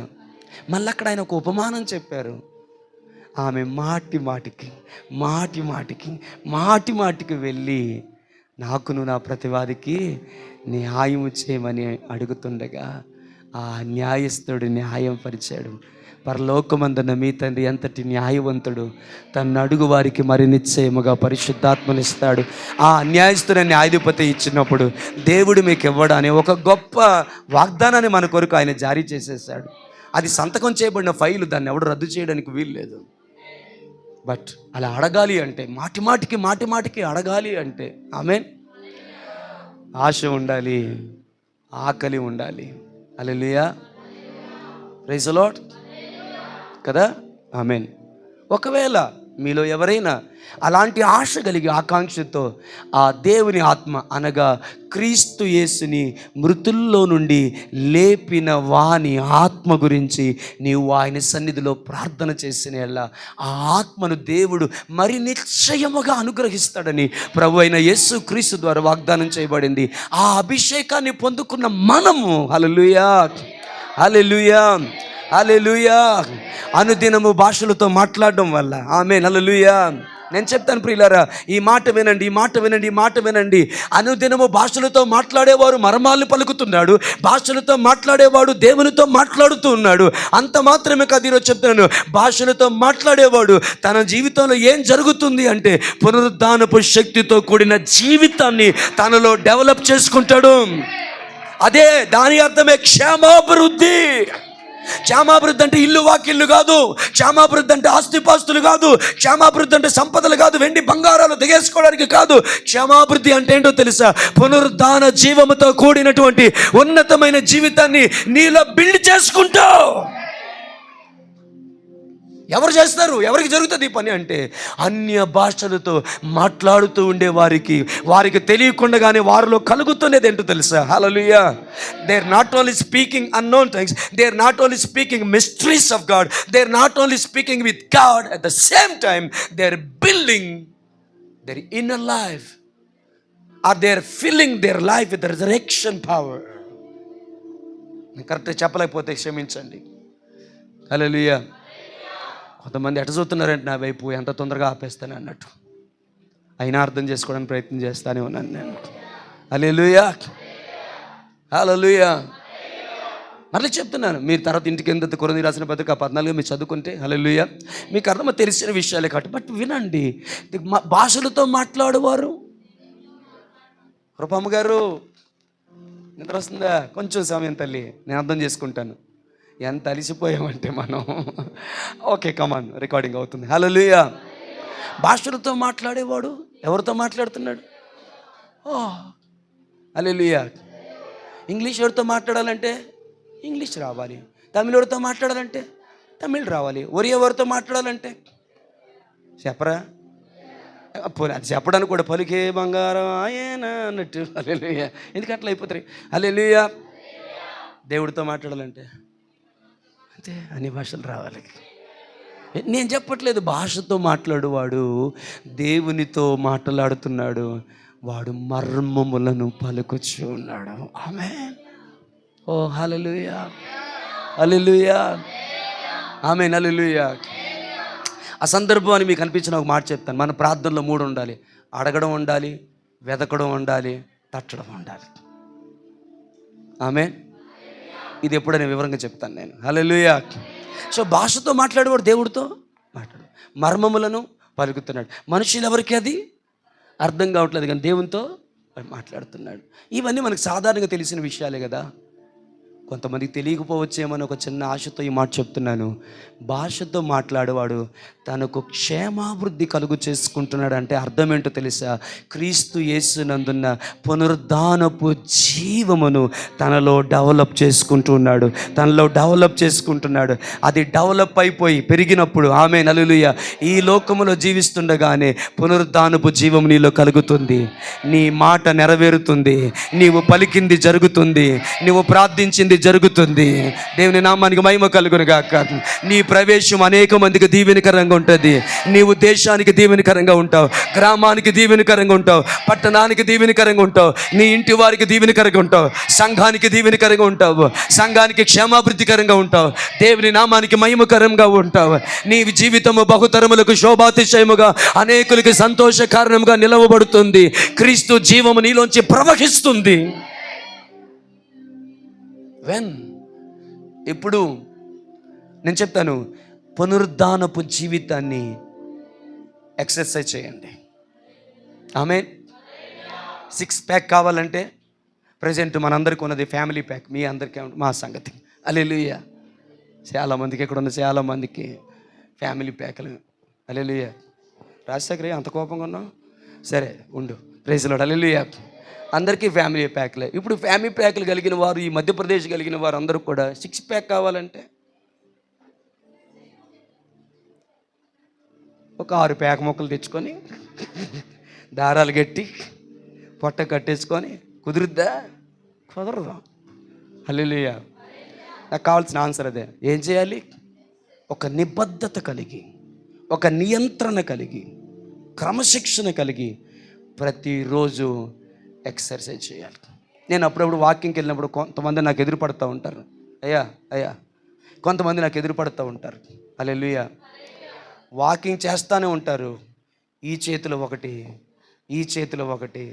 మళ్ళీ అక్కడ ఆయన ఒక ఉపమానం చెప్పారు. ఆమె మాటి మాటికి వెళ్ళి నాకును నా ప్రతివాదికి న్యాయం చేయమని అడుగుతుండగా ఆ న్యాయస్థుడు న్యాయం పరిచాడు. పరలోకమందున్న మీ తండ్రి ఎంతటి న్యాయవంతుడు, తను అడుగు వారికి మరి నిశ్చయముగా పరిశుద్ధాత్మనిస్తాడు. ఆ న్యాయస్థుని న్యాయాధిపతి ఇచ్చినప్పుడు దేవుడు మీకు ఇవ్వడాన్ని ఒక గొప్ప వాగ్దానాన్ని మన కొరకు ఆయన జారీ చేసేసాడు. అది సంతకం చేయబడిన ఫైలు, దాన్ని ఎవడు రద్దు చేయడానికి వీలు లేదు. బట్ అలా అడగాలి అంటే, మాటి మాటికి అడగాలి అంటే, ఆమేన్, ఆశ ఉండాలి, ఆకలి ఉండాలి. హల్లెలూయా, ప్రైజ్ ది లార్డ్ కదా. ఆమేన్. ఒకవేళ మీలో ఎవరైనా అలాంటి ఆశ కలిగి ఆకాంక్షతో ఆ దేవుని ఆత్మ అనగా క్రీస్తు యేసుని మృతుల్లో నుండి లేపిన వాని ఆత్మ గురించి నీవు ఆయన సన్నిధిలో ప్రార్థన చేసిన యెడల ఆ ఆత్మను దేవుడు మరి నిశ్చయముగా అనుగ్రహిస్తాడని ప్రభు అయిన యేసు క్రీస్తు ద్వారా వాగ్దానం చేయబడింది. ఆ అభిషేకాన్ని పొందుకున్న మనము హల్లెలూయా, హల్లెలూయా, హల్లెలూయా, అనుదినము భాషలతో మాట్లాడడం వల్ల, ఆమేన్, హల్లెలూయా. నేను చెప్తాను ప్రియులారా, ఈ మాట వినండి. అనుదినము భాషలతో మాట్లాడేవారు మర్మాలను పలుకుతున్నాడు, భాషలతో మాట్లాడేవాడు దేవునితో మాట్లాడుతూ ఉన్నాడు. అంత మాత్రమే కాదు, ఈరోజు చెప్తున్నాను, భాషలతో మాట్లాడేవాడు తన జీవితంలో ఏం జరుగుతుంది అంటే పునరుద్ధానపు శక్తితో కూడిన జీవితాన్ని తనలో డెవలప్ చేసుకుంటాడు. అదే దాని అర్థమే క్షేమాభివృద్ధి. క్షేమాభివృద్ధి అంటే ఇల్లు వాకిళ్ళు కాదు, క్షేమాభివృద్ధి అంటే ఆస్తిపాస్తులు కాదు, క్షేమాభివృద్ధి అంటే సంపదలు కాదు, వెండి బంగారాలు దిగేసుకోవడానికి కాదు. క్షేమాభివృద్ధి అంటే ఏంటో తెలుసా? పునరుద్ధాన జీవముతో కూడినటువంటి ఉన్నతమైన జీవితాన్ని నీలో బిల్డ్ చేసుకుంటావు. ఎవరు చేస్తారు? ఎవరికి జరుగుతుంది ఈ పని అంటే అన్య భాషలతో మాట్లాడుతూ ఉండే వారికి తెలియకుండానే వారిలో కలుగుతున్నది ఏంటో తెలుసా? Hallelujah. They are not only speaking unknown things, they are not only speaking mysteries of God, they are not only speaking with God, at the same time they are building their inner life, or they are filling their life with the resurrection power. నేను కరెక్ట్గా చెప్పలేకపోతే క్షమించండి. హల్లెలూయా. కొంతమంది ఎట చూస్తున్నారంటే నా వైపు, ఎంత తొందరగా ఆపేస్తాను అన్నట్టు. అయినా అర్థం చేసుకోవడానికి ప్రయత్నం చేస్తానే ఉన్నాను నేను. హల్లెలూయా, హల్లెలూయా. మళ్ళీ చెప్తున్నాను, మీరు తర్వాత ఇంటికి ఎంత కొరింథీ రాసిన పత్రిక 14 మీరు చదువుకుంటే హల్లెలూయా మీకు అర్థం తెలిసిన విషయాలే కాబట్టి. బట్ వినండి, భాషలతో మాట్లాడేవారు. రూపమ్మ గారు నిద్ర వస్తుందా? కొంచెం సమయం తల్లి, నేను అర్థం చేసుకుంటాను. ఎంత అలిసిపోయామంటే మనం. ఓకే, కమాన్, రికార్డింగ్ అవుతుంది. హల్లెలూయా. భాషలతో మాట్లాడేవాడు ఎవరితో మాట్లాడుతున్నాడు? ఓ హల్లెలూయా. ఇంగ్లీష్ ఎవరితో మాట్లాడాలంటే ఇంగ్లీష్ రావాలి. తమిళ ఎవరితో మాట్లాడాలంటే తమిళ్ రావాలి. ఒరియా ఎవరితో మాట్లాడాలంటే చెప్పరా, పోనీ అది చెప్పడానికి కూడా పలికే బంగారం ఆయన అన్నట్టు. హల్లెలూయా. ఎందుకు అట్లా అయిపోతాయి? హల్లెలూయా. దేవుడితో మాట్లాడాలంటే అంతే, అన్ని భాషలు రావాలి. నేను చెప్పట్లేదు, భాషతో మాట్లాడువాడు దేవునితో మాట్లాడుతున్నాడు, వాడు మర్మములను పలుకుచూ ఉన్నాడు. ఆమేన్. ఓ హల్లెలూయా, హల్లెలూయా, ఆమేన్, హల్లెలూయా. ఆ సందర్భాన్ని మీకు అనిపించిన ఒక మాట చెప్తాను. మన ప్రార్థనలో 3 ఉండాలి: అడగడం ఉండాలి, వెతకడం ఉండాలి, తట్టడం ఉండాలి. ఆమేన్. ఇది ఎప్పుడైనా వివరంగా చెప్తాను నేను. హల్లెలూయా. సో భాషతో మాట్లాడేవాడు దేవుడితో మాట్లాడు, మర్మములను పలుకుతున్నాడు. మనుషులు ఎవరికి అది అర్థం కావట్లేదు, కానీ దేవునితో మాట్లాడుతున్నాడు. ఇవన్నీ మనకు సాధారణంగా తెలిసిన విషయాలే కదా. కొంతమందికి తెలియకపోవచ్చేమని ఒక చిన్న ఆశతో ఈ మాట చెప్తున్నాను. భాషతో మాట్లాడేవాడు తనకు క్షేమాభివృద్ధి కలుగు చేసుకుంటున్నాడు. అంటే అర్థం ఏంటో తెలుసా? క్రీస్తు యేసునందున్న పునరుద్ధానపు జీవమును తనలో డెవలప్ చేసుకుంటున్నాడు, తనలో డెవలప్ చేసుకుంటున్నాడు. అది డెవలప్ అయిపోయి పెరిగినప్పుడు, ఆమేన్, హల్లెలూయా, ఈ లోకములో జీవిస్తుండగానే పునరుద్ధానపు జీవం నీలో కలుగుతుంది. నీ మాట నెరవేరుతుంది, నీవు పలికింది జరుగుతుంది, నీవు ప్రార్థించింది జరుగుతుంది. దేవుని నామానికి మహిమ కలుగును గాక. నీ ప్రవేశం అనేక మందికి దీవెనకరంగా ఉంటుంది. నీవు దేశానికి దీవెనకరంగా ఉంటావు, గ్రామానికి దీవెనకరంగా ఉంటావు, పట్టణానికి దీవెనకరంగా ఉంటావు, నీ ఇంటి వారికి దీవెనకరంగా ఉంటావు, సంఘానికి దీవెనకరంగా ఉంటావు, సంఘానికి క్షేమాభివృద్ధికరంగా ఉంటావు, దేవుని నామానికి మహిమకరంగా ఉంటావు. నీ జీవితము బహుతరములకు శోభాతిశయముగా, అనేకులకి సంతోష కారణంగా నిలవబడుతుంది. క్రీస్తు జీవము నీలోంచి ప్రవహిస్తుంది. ఇప్పుడు నేను చెప్తాను, పునరుద్ధానపు జీవితాన్ని ఎక్సర్సైజ్ చేయండి. ఆమేన్. 6 ప్యాక్ కావాలంటే ప్రజెంట్ మనందరికీ ఉన్నది ఫ్యామిలీ ప్యాక్. మీ అందరికీ మా సంగతి. హల్లెలూయా. చాలామందికి ఇక్కడ ఉన్న చాలామందికి ఫ్యామిలీ ప్యాక్లు. హల్లెలూయా. రాజశేఖర్ అంత కోపంగా ఉన్నావు? సరే ఉండు. Praise Lord. హల్లెలూయా. అందరికీ ఫ్యామిలీ ప్యాక్లే. ఇప్పుడు ఫ్యామిలీ ప్యాక్లు కలిగిన వారు, ఈ మధ్యప్రదేశ్ కలిగిన వారు అందరూ కూడా 6 ప్యాక్ కావాలంటే ఒక 6 ప్యాక్ మొక్కలు తెచ్చుకొని దారాలు కట్టి పొట్ట కట్టేసుకొని కుదురుద్దా? కుదరదు. హల్లెలూయా. నాకు కావాల్సిన ఆన్సర్ అదే. ఏం చేయాలి? ఒక నిబద్ధత కలిగి, ఒక నియంత్రణ కలిగి, క్రమశిక్షణ కలిగి ప్రతిరోజు ఎక్సర్సైజ్ చేయాలి. నేను అప్పుడప్పుడు వాకింగ్కి వెళ్ళినప్పుడు కొంతమంది నాకు ఎదురుపడుతూ ఉంటారు. అయ్యా కొంతమంది నాకు ఎదురుపడుతూ ఉంటారు. హల్లెలూయా. వాకింగ్ చేస్తూనే ఉంటారు. ఈ చేతిలో ఒకటి, ఈ చేతిలో ఒకటి,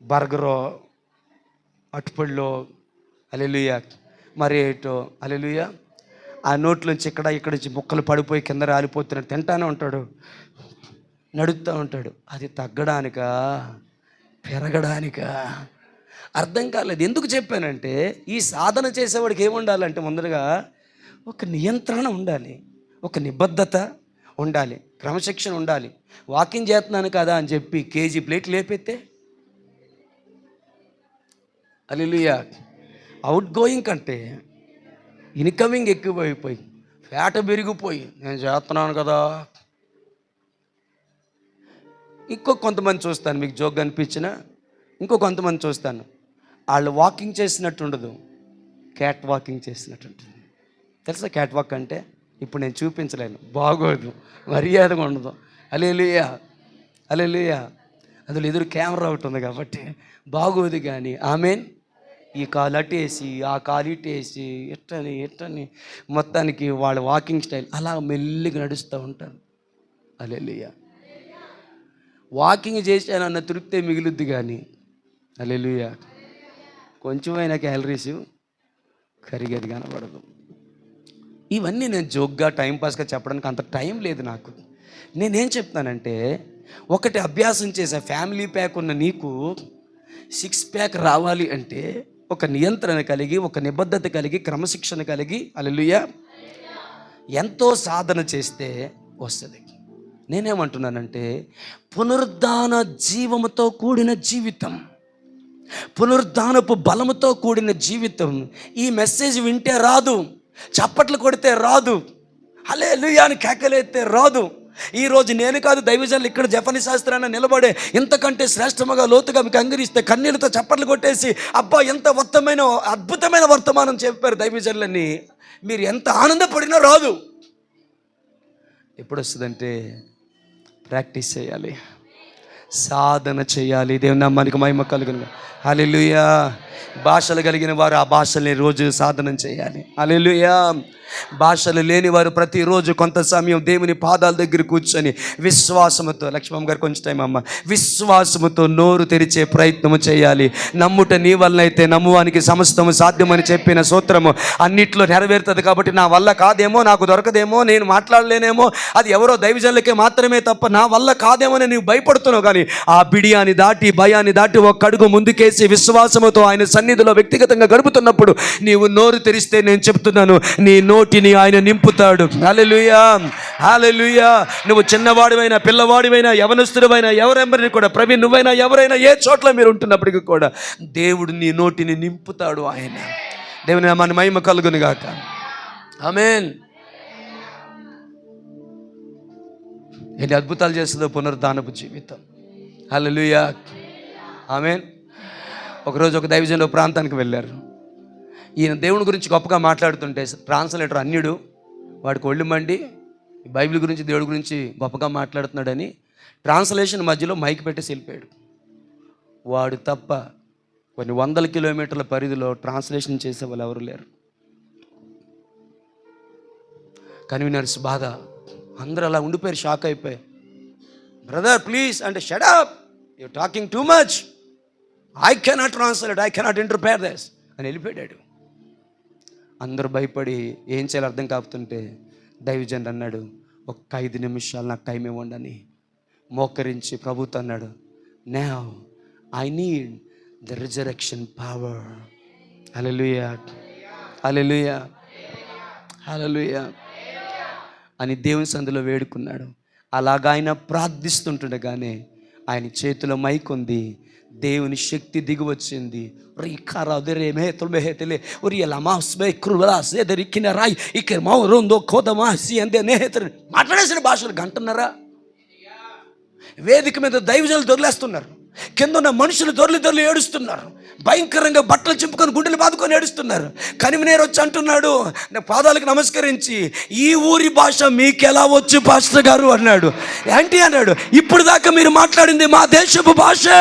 బర్గరో, అటుపళ్ళో, హల్లెలూయా, మరి ఏటో, హల్లెలూయా, ఆ నోట్లోంచి ఇక్కడ నుంచి ముక్కలు పడిపోయి కింద రాలిపోతున్నాడు. తింటానే ఉంటాడు, నడుస్తూ ఉంటాడు. అది తగ్గడానికా పెరగడానికా? అర్థం కాలేదు. ఎందుకు చెప్పానంటే, ఈ సాధన చేసేవాడికి ఏముండాలంటే ముందరగా ఒక నియంత్రణ ఉండాలి, ఒక నిబద్ధత ఉండాలి, క్రమశిక్షణ ఉండాలి. వాకింగ్ చేస్తున్నాను కదా అని చెప్పి కేజీ ప్లేట్ లేపెత్తే, హల్లెలూయా, అవుట్ గోయింగ్ కంటే ఇన్కమింగ్ ఎక్కువైపోయి ఫ్యాట్ పెరిగిపోయి నేను చేస్తున్నాను కదా. ఇంకో కొంతమంది చూస్తాను, మీకు జోక్గా అనిపించిన ఇంకో కొంతమంది చూస్తాను, వాళ్ళు వాకింగ్ చేసినట్టు ఉండదు, క్యాట్ వాకింగ్ చేసినట్టు ఉంటుంది. తెలుసా క్యాట్ వాక్ అంటే? ఇప్పుడు నేను చూపించలేను, బాగోదు, మర్యాదగా ఉండదు. హల్లెలూయా, హల్లెలూయా. అందులో ఎదురు కెమెరా ఒకటి ఉంది కాబట్టి బాగోదు. కానీ ఆమేన్. ఈ కాలు అట్టేసి ఆ కాలు ఇట్టేసి ఎట్టని మొత్తానికి వాళ్ళ వాకింగ్ స్టైల్ అలా మెల్లిగా నడుస్తూ ఉంటారు. హల్లెలూయా. వాకింగ్ చేశానన్న తృప్తే మిగులుద్ది కానీ, హల్లెలూయా, కొంచెమైనా క్యాలరీస్ కరిగేది కనబడదు. ఇవన్నీ నేను జోక్గా టైంపాస్గా చెప్పడానికి అంత టైం లేదు నాకు. నేనేం చెప్తానంటే, ఒకటి అభ్యాసం చేసే ఫ్యామిలీ ప్యాక్ ఉన్న నీకు 6 ప్యాక్ రావాలి అంటే ఒక నియంత్రణ కలిగి, ఒక నిబద్ధత కలిగి, క్రమశిక్షణ కలిగి, హల్లెలూయా, ఎంతో సాధన చేస్తే వస్తుంది. నేనేమంటున్నానంటే పునరుద్ధాన జీవముతో కూడిన జీవితం, పునరుద్ధానపు బలముతో కూడిన జీవితం ఈ మెసేజ్ వింటే రాదు, చప్పట్లు కొడితే రాదు, హల్లెలూయా అని కేకలేస్తే రాదు. ఈరోజు నేను కాదు, దైవజనులు ఇక్కడ జపని శాస్త్రాన్ని నిలబడే ఇంతకంటే శ్రేష్టముగా లోతుగా మీకు అంగరిస్తే కన్నీళ్ళతో చప్పట్లు కొట్టేసి అబ్బా ఎంత అద్భుతమైన వర్తమానం చెప్పారు దైవజనులని మీరు ఎంత ఆనందపడినా రాదు. ఎప్పుడు వస్తుందంటే ప్రాక్టీస్ చేయాలి, సాధన చేయాలి. దేవుని నామానికి మహిమ కలుగును. హల్లెలూయా. భాషలు కలిగిన వారు ఆ భాషల్ని రోజు సాధన చేయాలి. హల్లెలూయా. భాషలు లేని వారు ప్రతిరోజు కొంత సమయం దేవుని పాదాల దగ్గర కూర్చొని విశ్వాసముతో, లక్ష్మమ్మ గారు కొంచెం టైం అమ్మ, విశ్వాసముతో నోరు తెరిచే ప్రయత్నము చేయాలి. నమ్ముట నీ వల్ల అయితే నమ్మువానికి సమస్తము సాధ్యమని చెప్పిన సూత్రము అన్నిట్లో నెరవేరుతుంది. కాబట్టి నా వల్ల కాదేమో, నాకు దొరకదేమో, నేను మాట్లాడలేనేమో, అది ఎవరో దైవజనులకే మాత్రమే తప్ప నా వల్ల కాదేమో అని నీవు భయపడుతున్నావు. కానీ ఆ బిడియాన్ని దాటి, భయాన్ని దాటి ఒక అడుగు ముందుకేసి విశ్వాసముతో ఆయన సన్నిధిలో వ్యక్తిగతంగా గడుపుతున్నప్పుడు నీవు నోరు తెరిస్తే నేను చెప్తున్నాను నీ నోటిని ఆయన నింపుతాడు. హల్లెలూయా, హల్లెలూయా. నువ్వు చిన్నవాడివైనా, పిల్లవాడివైనా, యవనస్తుడివైనా, ఎవరెవరిని కూడా, ప్రవీణ్ నువ్వైనా, ఎవరైనా ఏ చోట్ల మీరు ఉంటున్నప్పటికీ కూడా దేవుడు నీ నోటిని నింపుతాడు. ఆయన దేవుని నామానికి మహిమ కలుగును గాక. ఆమేన్. ఎన్ని అద్భుతాలు చేస్తుందో పునరుద్ధానపు జీవితం. హల్లెలూయా, ఆమేన్. ఒకరోజు ఒక దైవజనులు ప్రాంతానికి వెళ్ళారు. ఈయన దేవుని గురించి గొప్పగా మాట్లాడుతుంటే ట్రాన్స్లేటర్ అన్యుడు, వాడికి ఒళ్ళు మండి బైబిల్ గురించి, దేవుడి గురించి గొప్పగా మాట్లాడుతున్నాడని ట్రాన్స్లేషన్ మధ్యలో మైక్ పెట్టేసి వెళ్ళిపోయాడు. వాడు తప్ప కొన్ని 100 కిలోమీటర్ల పరిధిలో ట్రాన్స్లేషన్ చేసే వాళ్ళు ఎవరు లేరు. కన్వీనర్స్ బాధ, అందరూ అలా ఉండిపోయారు, షాక్ అయిపోయి, బ్రదర్ ప్లీజ్ అంటే shut up, you talking too much, I cannot translate, I cannot interpret this అని వెళ్ళిపోయాడు. అందరూ భయపడి ఏం చేయాలో అర్థం కాపుతుంటే దైవజనుడు అన్నాడు, ఒక్క 5 నిమిషాలు నాకు టైం ఇవ్వండి అని మోకరించి ప్రభుతో అన్నాడు, now I need the resurrection power. Hallelujah, hallelujah, hallelujah అని దేవుని సందులో వేడుకున్నాడు. అలాగా ఆయన ప్రార్థిస్తుంటుండగానే ఆయన చేతిలో మైక్ ఉంది, దేవుని శక్తి దిగి వచ్చింది. మాట్లాడేసిన భాషలు గంటన్నారా. వేదిక మీద దైవజనులు దొరిలేస్తున్నారు, కింద ఉన్న మనుషులు దొర్లి ఏడుస్తున్నారు, భయంకరంగా బట్టలు చింపుకొని గుండెలు బాదుకొని ఏడుస్తున్నారు. కనిమినేరు వచ్చి అంటున్నాడు, నా పాదాలకు నమస్కరించి, ఈ ఊరి భాష మీకెలా వచ్చు పాస్టర్ గారు అన్నాడు. ఏంటి అన్నాడు, ఇప్పుడు దాకా మీరు మాట్లాడింది మా దేశపు భాషే,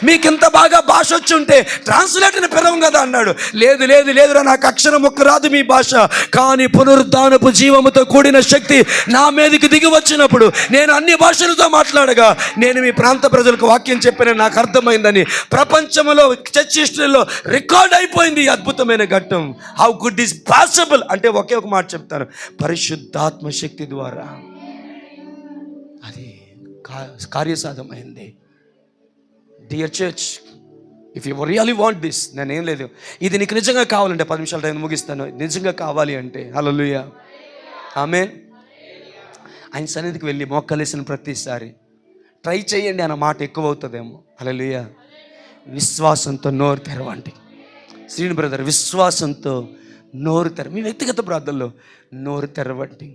మీకు ఇంత బాగా భాష వచ్చి ఉంటే ట్రాన్స్లేటర్ని పిలవం కదా అన్నాడు. లేదు లేదు లేదురా, నాకు అక్షరం ఒక్క రాదు మీ భాష, కానీ పునరుద్ధానపు జీవముతో కూడిన శక్తి నా మీదకి దిగి వచ్చినప్పుడు నేను అన్ని భాషలతో మాట్లాడగా నేను మీ ప్రాంత ప్రజలకు వాక్యం చెప్పిన నాకు అర్థమైందని ప్రపంచంలో చర్చ్ హిస్టరీలో రికార్డ్ అయిపోయింది ఈ అద్భుతమైన ఘట్టం. హౌ గుడ్ ఈస్ పాసిబుల్ అంటే ఒకే ఒక మాట చెప్తాను, పరిశుద్ధాత్మ శక్తి ద్వారా అది కార్యసాధమైంది. Dear church, if you really want this, నేనేం లేదు, ఇది నీకు నిజంగా కావాలంటే 10 నిమిషాల టైం ముగిస్తాను, నిజంగా కావాలి అంటే హల్లెలూయా, ఆమేన్. ఆయన సన్నిధికి వెళ్ళి మోక్కలేసిన ప్రతిసారి ట్రై చేయండి అన్న మాట ఎక్కువ అవుతుందేమో. హల్లెలూయా. విశ్వాసంతో నోరు తెరవండి. శ్రీను బ్రదర్, విశ్వాసంతో నోరు మీ వ్యక్తిగత ప్రార్థనలో నోరు తెరవండి.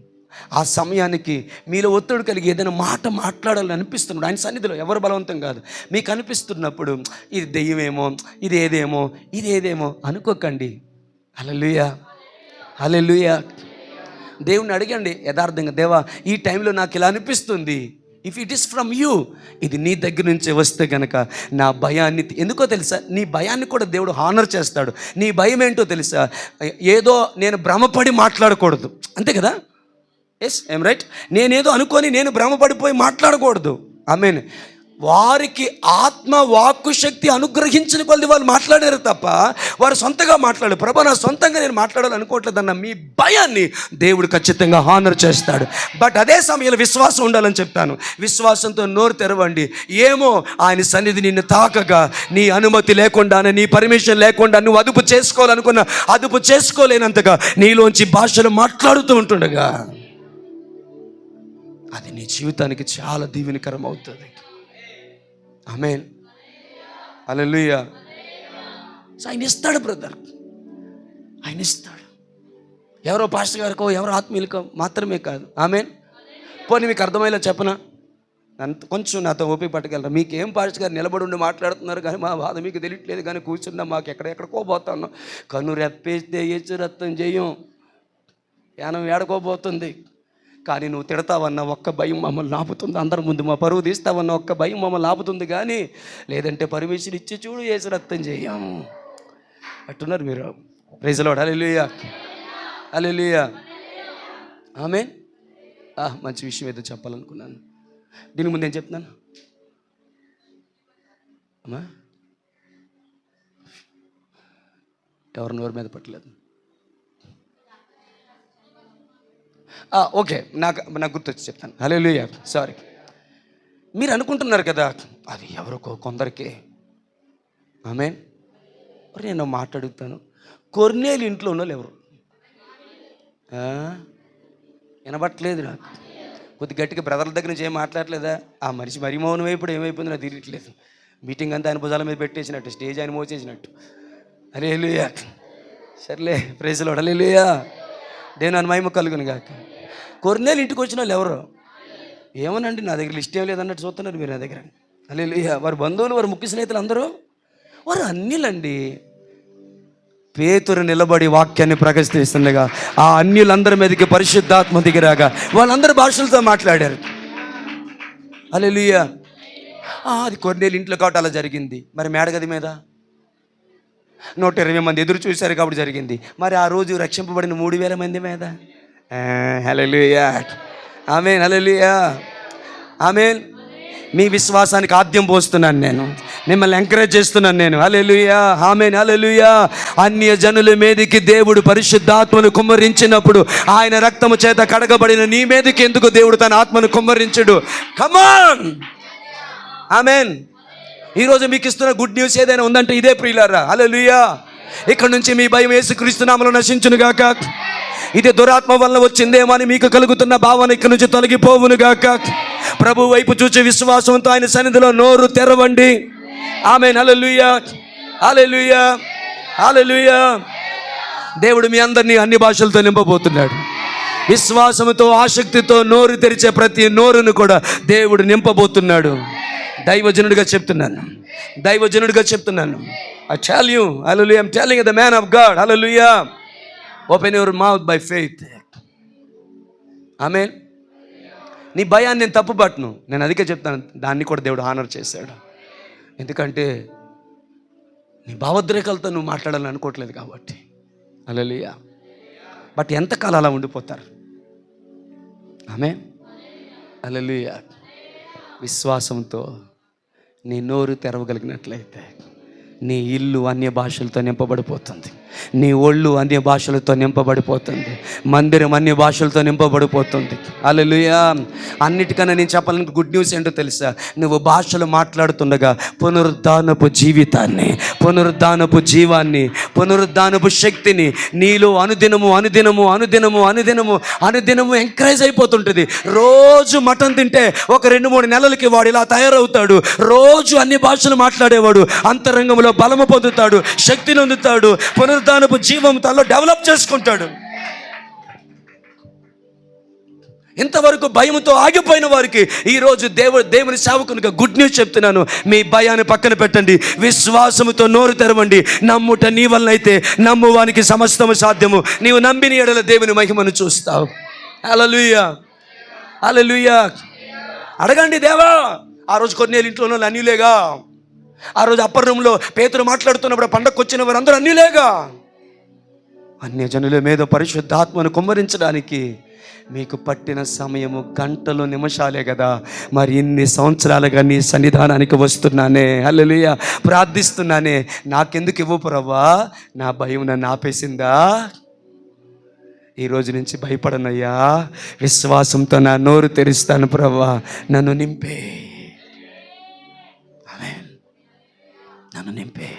ఆ సమయానికి మీలో ఒత్తిడి కలిగి ఏదైనా మాట మాట్లాడాలని అనిపిస్తున్నాడు ఆయన సన్నిధిలో, ఎవరు బలవంతం కాదు, మీకు అనిపిస్తున్నప్పుడు ఇది దెయ్యమేమో, ఇదేదేమో అనుకోకండి. హల్లెలూయా, హల్లెలూయా. దేవుణ్ణి అడగండి యథార్థంగా, దేవా ఈ టైంలో నాకు ఇలా అనిపిస్తుంది, if it is from you, ఇది నీ దగ్గర నుంచే వస్తే కనుక నా భయాన్ని, ఎందుకో తెలుసా, నీ భయాన్ని కూడా దేవుడు హానర్ చేస్తాడు. నీ భయం ఏంటో తెలుసా, ఏదో నేను భ్రమపడి మాట్లాడకూడదు, అంతే కదా. Yes I'm right. నేనేదో అనుకొని నేను భ్రమపడిపోయి మాట్లాడకూడదు. ఆమేన్. వారికి ఆత్మ వాక్కు శక్తి అనుగ్రహించిన కొద్ది వాళ్ళు మాట్లాడారు తప్ప వారు సొంతగా మాట్లాడారు. ప్రభా, నా సొంతంగా నేను మాట్లాడాలనుకోవట్లేదన్న మీ భయాన్ని దేవుడు ఖచ్చితంగా హానర్ చేస్తాడు. బట్ అదే సమయంలో విశ్వాసం ఉండాలని చెప్తాను. విశ్వాసంతో నోరు తెరవండి. ఏమో ఆయన సన్నిధి నిన్ను తాకగా, నీ అనుమతి లేకుండానే, నీ పర్మిషన్ లేకుండా నువ్వు అదుపు చేసుకోవాలనుకున్న అదుపు చేసుకోలేనంతగా నీలోంచి భాషలు మాట్లాడుతూ ఉంటుండగా అది నీ జీవితానికి చాలా దీవెనకరం అవుతుంది. ఆమేన్, హల్లెలూయా. ఆయన ఇస్తాడు బ్రదర్, ఆయన ఇస్తాడు. ఎవరో పాస్టర్ గారికో ఎవరో ఆత్మీయులకో మాత్రమే కాదు. ఆమేన్. పోనీ మీకు అర్థమయ్యేలా చెప్పనా? కొంచెం నాతో ఓపిక పట్టుకెళ్ళరా. మీకేం పాస్టర్ గారు నిలబడి ఉండి మాట్లాడుతున్నారు కానీ మా బాధ మీకు తెలియట్లేదు, కానీ కూర్చున్నా మాకు ఎక్కడెక్కడికో పోతున్నాం. కన్ను రెప్పేస్తే ఏచు రక్తం చేయం, యానం ఏడకోబోతుంది. కానీ నువ్వు తిడతావన్న ఒక్క భయం మమ్మల్ని ఆపుతుంది. అందరి ముందు మా పరువు తీస్తావన్న ఒక్క భయం మమ్మల్ని ఆపుతుంది. కానీ లేదంటే పర్మిషన్ ఇచ్చి చూడు, ఏసు రక్తం చేయం అట్టున్నారు మీరు. ప్రైజ్ ది లార్డ్, హల్లెలూయా, హల్లెలూయా, ఆమేన్. మంచి విషయం ఏదో చెప్పాలనుకున్నాను. దీని ముందు ఏం చెప్తున్నాను అమ్మా? ఎవరి నోరు మీద పట్టలేదు. ఓకే, నాకు గుర్తొచ్చి చెప్తాను. హల్లెలూయా. సారీ, మీరు అనుకుంటున్నారు కదా అది ఎవరికో కొందరికి. ఆమేన్. నేను మాట్లాడుతాను. కొర్నేలు ఇంట్లో ఉన్న వాళ్ళు ఎవరు? వినబట్టలేదు నాకు. కొద్ది గట్టిగా బ్రదర్ల దగ్గర నుంచి ఏం మాట్లాడలేదా? ఆ మనిషి మరీ మౌనం అయిపోయి ఏమైపోయిందో నాకు తిరగట్లేదు. మీటింగ్ అంతా ఆయన భుజాల మీద పెట్టేసినట్టు, స్టేజ్ ఆయన మోచేసినట్టు. హల్లెలూయా. సర్లే, ప్రైజ్ ది లార్డ్, హల్లెలూయా. దేవుని మహిమ కలుగును గాక. కొర్నేలు ఇంటికి వచ్చిన వాళ్ళు ఎవరు? ఏమోనండి, నా దగ్గర లిస్ట్ ఏం లేదన్నట్టు చూస్తున్నారు మీరు నా దగ్గర. హల్లెలూయా. వారి బంధువులు, వారి ముఖ్య స్నేహితులు అందరూ వారు అన్యులండి. పేతురు నిలబడి వాక్యాన్ని ప్రకటిస్తుండగా ఆ అన్యులందరి మీదకి పరిశుద్ధాత్మ దిగిరాగా వాళ్ళందరూ భాషలతో మాట్లాడారు. హల్లెలూయా. అది కొర్నేలు ఇంట్లో కాబట్టి అలా జరిగింది. మరి మేడగది మీద 120 మంది ఎదురు చూశారు కాబట్టి జరిగింది. మరి ఆ రోజు రక్షింపబడిన 3000 మంది మీద. హల్లెలూయా, ఆమేన్, హల్లెలూయా, ఆమేన్. మీ విశ్వాసానికి ఆద్యం పోస్తున్నాను నేను, మిమ్మల్ని ఎంకరేజ్ చేస్తున్నాను నేను. హల్లెలూయా, ఆమేన్, హల్లెలూయా. అన్య జనుల మీదకి దేవుడు పరిశుద్ధాత్మను కుమ్మరించినప్పుడు ఆయన రక్తము చేత కడగబడిన నీ మీదకి ఎందుకు దేవుడు తన ఆత్మను కుమ్మరించడు? కమాన్, ఆమేన్. ఈరోజు మీకు ఇస్తున్న గుడ్ న్యూస్ ఏదైనా ఉందంటే ఇదే ప్రియులారా. హల్లెలూయా. ఇక్కడ నుంచి మీ భయం యేసుక్రీస్తు నామములో నశించును గాక. ఇది దురాత్మ వల్ల వచ్చిందేమో అని మీకు కలుగుతున్న భావన ఇక్కడ నుంచి తొలగిపోవును గాక. ప్రభు వైపు చూచి విశ్వాసంతో ఆయన సన్నిధిలో నోరు తెరవండి. ఆమేన్, హల్లెలూయా, హల్లెలూయా, హల్లెలూయా. దేవుడు మీ అందరినీ అన్ని భాషలతో నింపబోతున్నాడు. విశ్వాసంతో ఆసక్తితో నోరు తెరిచే ప్రతి నోరును కూడా దేవుడు నింపబోతున్నాడు. దైవజనుడిగా చెప్తున్నాను, దైవజనుడిగా చెప్తున్నాను. I tell you, hallelujah, I'm telling you the man of God, hallelujah. Open your mouth by faith. ఆమేన్. నీ భయాన్ని నేను తప్పు పట్టను, నేను అదికే చెప్తాను. దాన్ని కూడా దేవుడు హానర్ చేశాడు. ఎందుకంటే నీ భావోద్రేకాలతో నువ్వు మాట్లాడాలని అనుకోవట్లేదు కాబట్టి. హల్లెలూయా. బట్ ఎంతకాలం అలా ఉండిపోతారు? ఆమేన్, హల్లెలూయా. విశ్వాసంతో నీ నోరు తెరవగలిగినట్లయితే నీ ఇల్లు అన్య భాషలతో నింపబడిపోతుంది, నీ ఒళ్ళు అన్య భాషలతో నింపబడిపోతుంది, మందిరం అన్య భాషలతో నింపబడిపోతుంది. హల్లెలూయా. అన్నిటికన్నా నేను చెప్పాలని గుడ్ న్యూస్ ఏంటో తెలుసా? నువ్వు భాషలు మాట్లాడుతుండగా పునరుద్ధానపు జీవితాన్ని, పునరుద్ధానపు జీవాన్ని, పునరుద్ధానపు శక్తిని నీలో అనుదినము అనుదినము అనుదినము అనుదినము అనుదినము ఎంకరేజ్ అయిపోతుంటుంది. రోజు మటన్ తింటే ఒక 2-3 నెలలకి వాడు ఇలా తయారవుతాడు. రోజు అన్ని భాషలు మాట్లాడేవాడు అంతరంగంలో బలము పొందుతాడు, శక్తిని పొందుతాడు, పునరుద్ధానపు జీవం తనలో డెవలప్ చేసుకుంటాడు. ఇంతవరకు భయంతో ఆగిపోయిన వారికి ఈరోజు దేవుని సేవకునిగా గుడ్ న్యూస్ చెప్తున్నాను. మీ భయాన్ని పక్కన పెట్టండి, విశ్వాసముతో నోరు తెరవండి. నమ్ముట నీ వల్ల అయితే నమ్మువానికి సమస్తము సాధ్యము. నీవు నమ్మిన ఎడల దేవుని మహిమను చూస్తావు. హల్లెలూయా, హల్లెలూయా. అడగండి, దేవా ఆ రోజు కొర్నేలు ఇంట్లో ఉన్న అన్యులేగా, ఆ రోజు అప్పర్ రూమ్లో పేతురు మాట్లాడుతున్నప్పుడు పండగకు వచ్చిన వారు అందరూ అన్యులేగా. అన్యజనుల మీద పరిశుద్ధాత్మను కుమ్మరించడానికి మీకు పట్టిన సమయము గంటలు నిమిషాలే కదా, మరి ఇన్ని సంవత్సరాలుగా నీ సన్నిధానానికి వస్తున్నానే, హల్లెలూయా, ప్రార్థిస్తున్నానే, నాకెందుకు ఇవ్వు ప్రభువా? నా భయం నన్ను ఆపేసిందా? ఈ రోజు నుంచి భయపడనయ్యా, విశ్వాసంతో నా నోరు తెరుస్తాను ప్రభువా, నన్ను నింపే, ఆమేన్, నన్ను నింపే.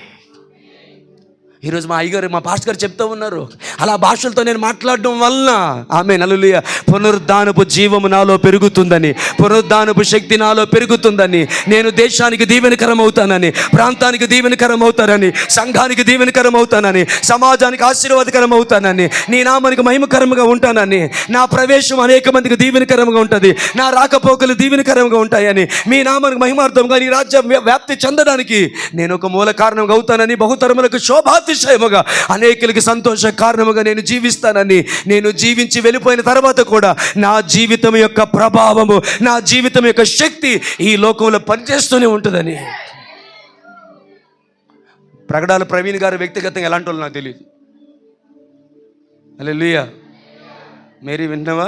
ఈరోజు మా అయ్యగారు, మా పాస్టర్ గారు చెప్తూ ఉన్నారు, అలా భాషలతో నేను మాట్లాడడం వలన, ఆమేన్, హల్లెలూయా, పునరుద్ధానపు జీవము నాలో పెరుగుతుందని, పునరుద్ధానపు శక్తి నాలో పెరుగుతుందని, నేను దేశానికి దీవెనకరం అవుతానని, ప్రాంతానికి దీవెనకరం అవుతానని, సంఘానికి దీవెనకరం అవుతానని, సమాజానికి ఆశీర్వాదకరం అవుతానని, నీ నామానికి మహిమకరంగా ఉంటానని, నా ప్రవేశం అనేక మందికి దీవెనకరంగా ఉంటుంది, నా రాకపోకలు దీవెనకరంగా ఉంటాయని, మీ నామానికి మహిమార్థంగా నీ రాజ్యం వ్యాప్తి చెందడానికి నేను ఒక మూల కారణంగా అవుతానని, బహుతరములకు శోభాతిశయముగా అనేకులకి సంతోష కారణముగా నేను జీవిస్తానని, నేను జీవించి వెళ్ళిపోయిన తర్వాత కూడా నా జీవితం యొక్క ప్రభావము, నా జీవితం యొక్క శక్తి ఈ లోకంలో పనిచేస్తూనే ఉంటుందని. ప్రగడాల ప్రవీణ్ గారు వ్యక్తిగతంగా ఎలాంటి వాళ్ళు నాకు తెలియదు. హల్లెలూయా, మేరీ విన్నావా?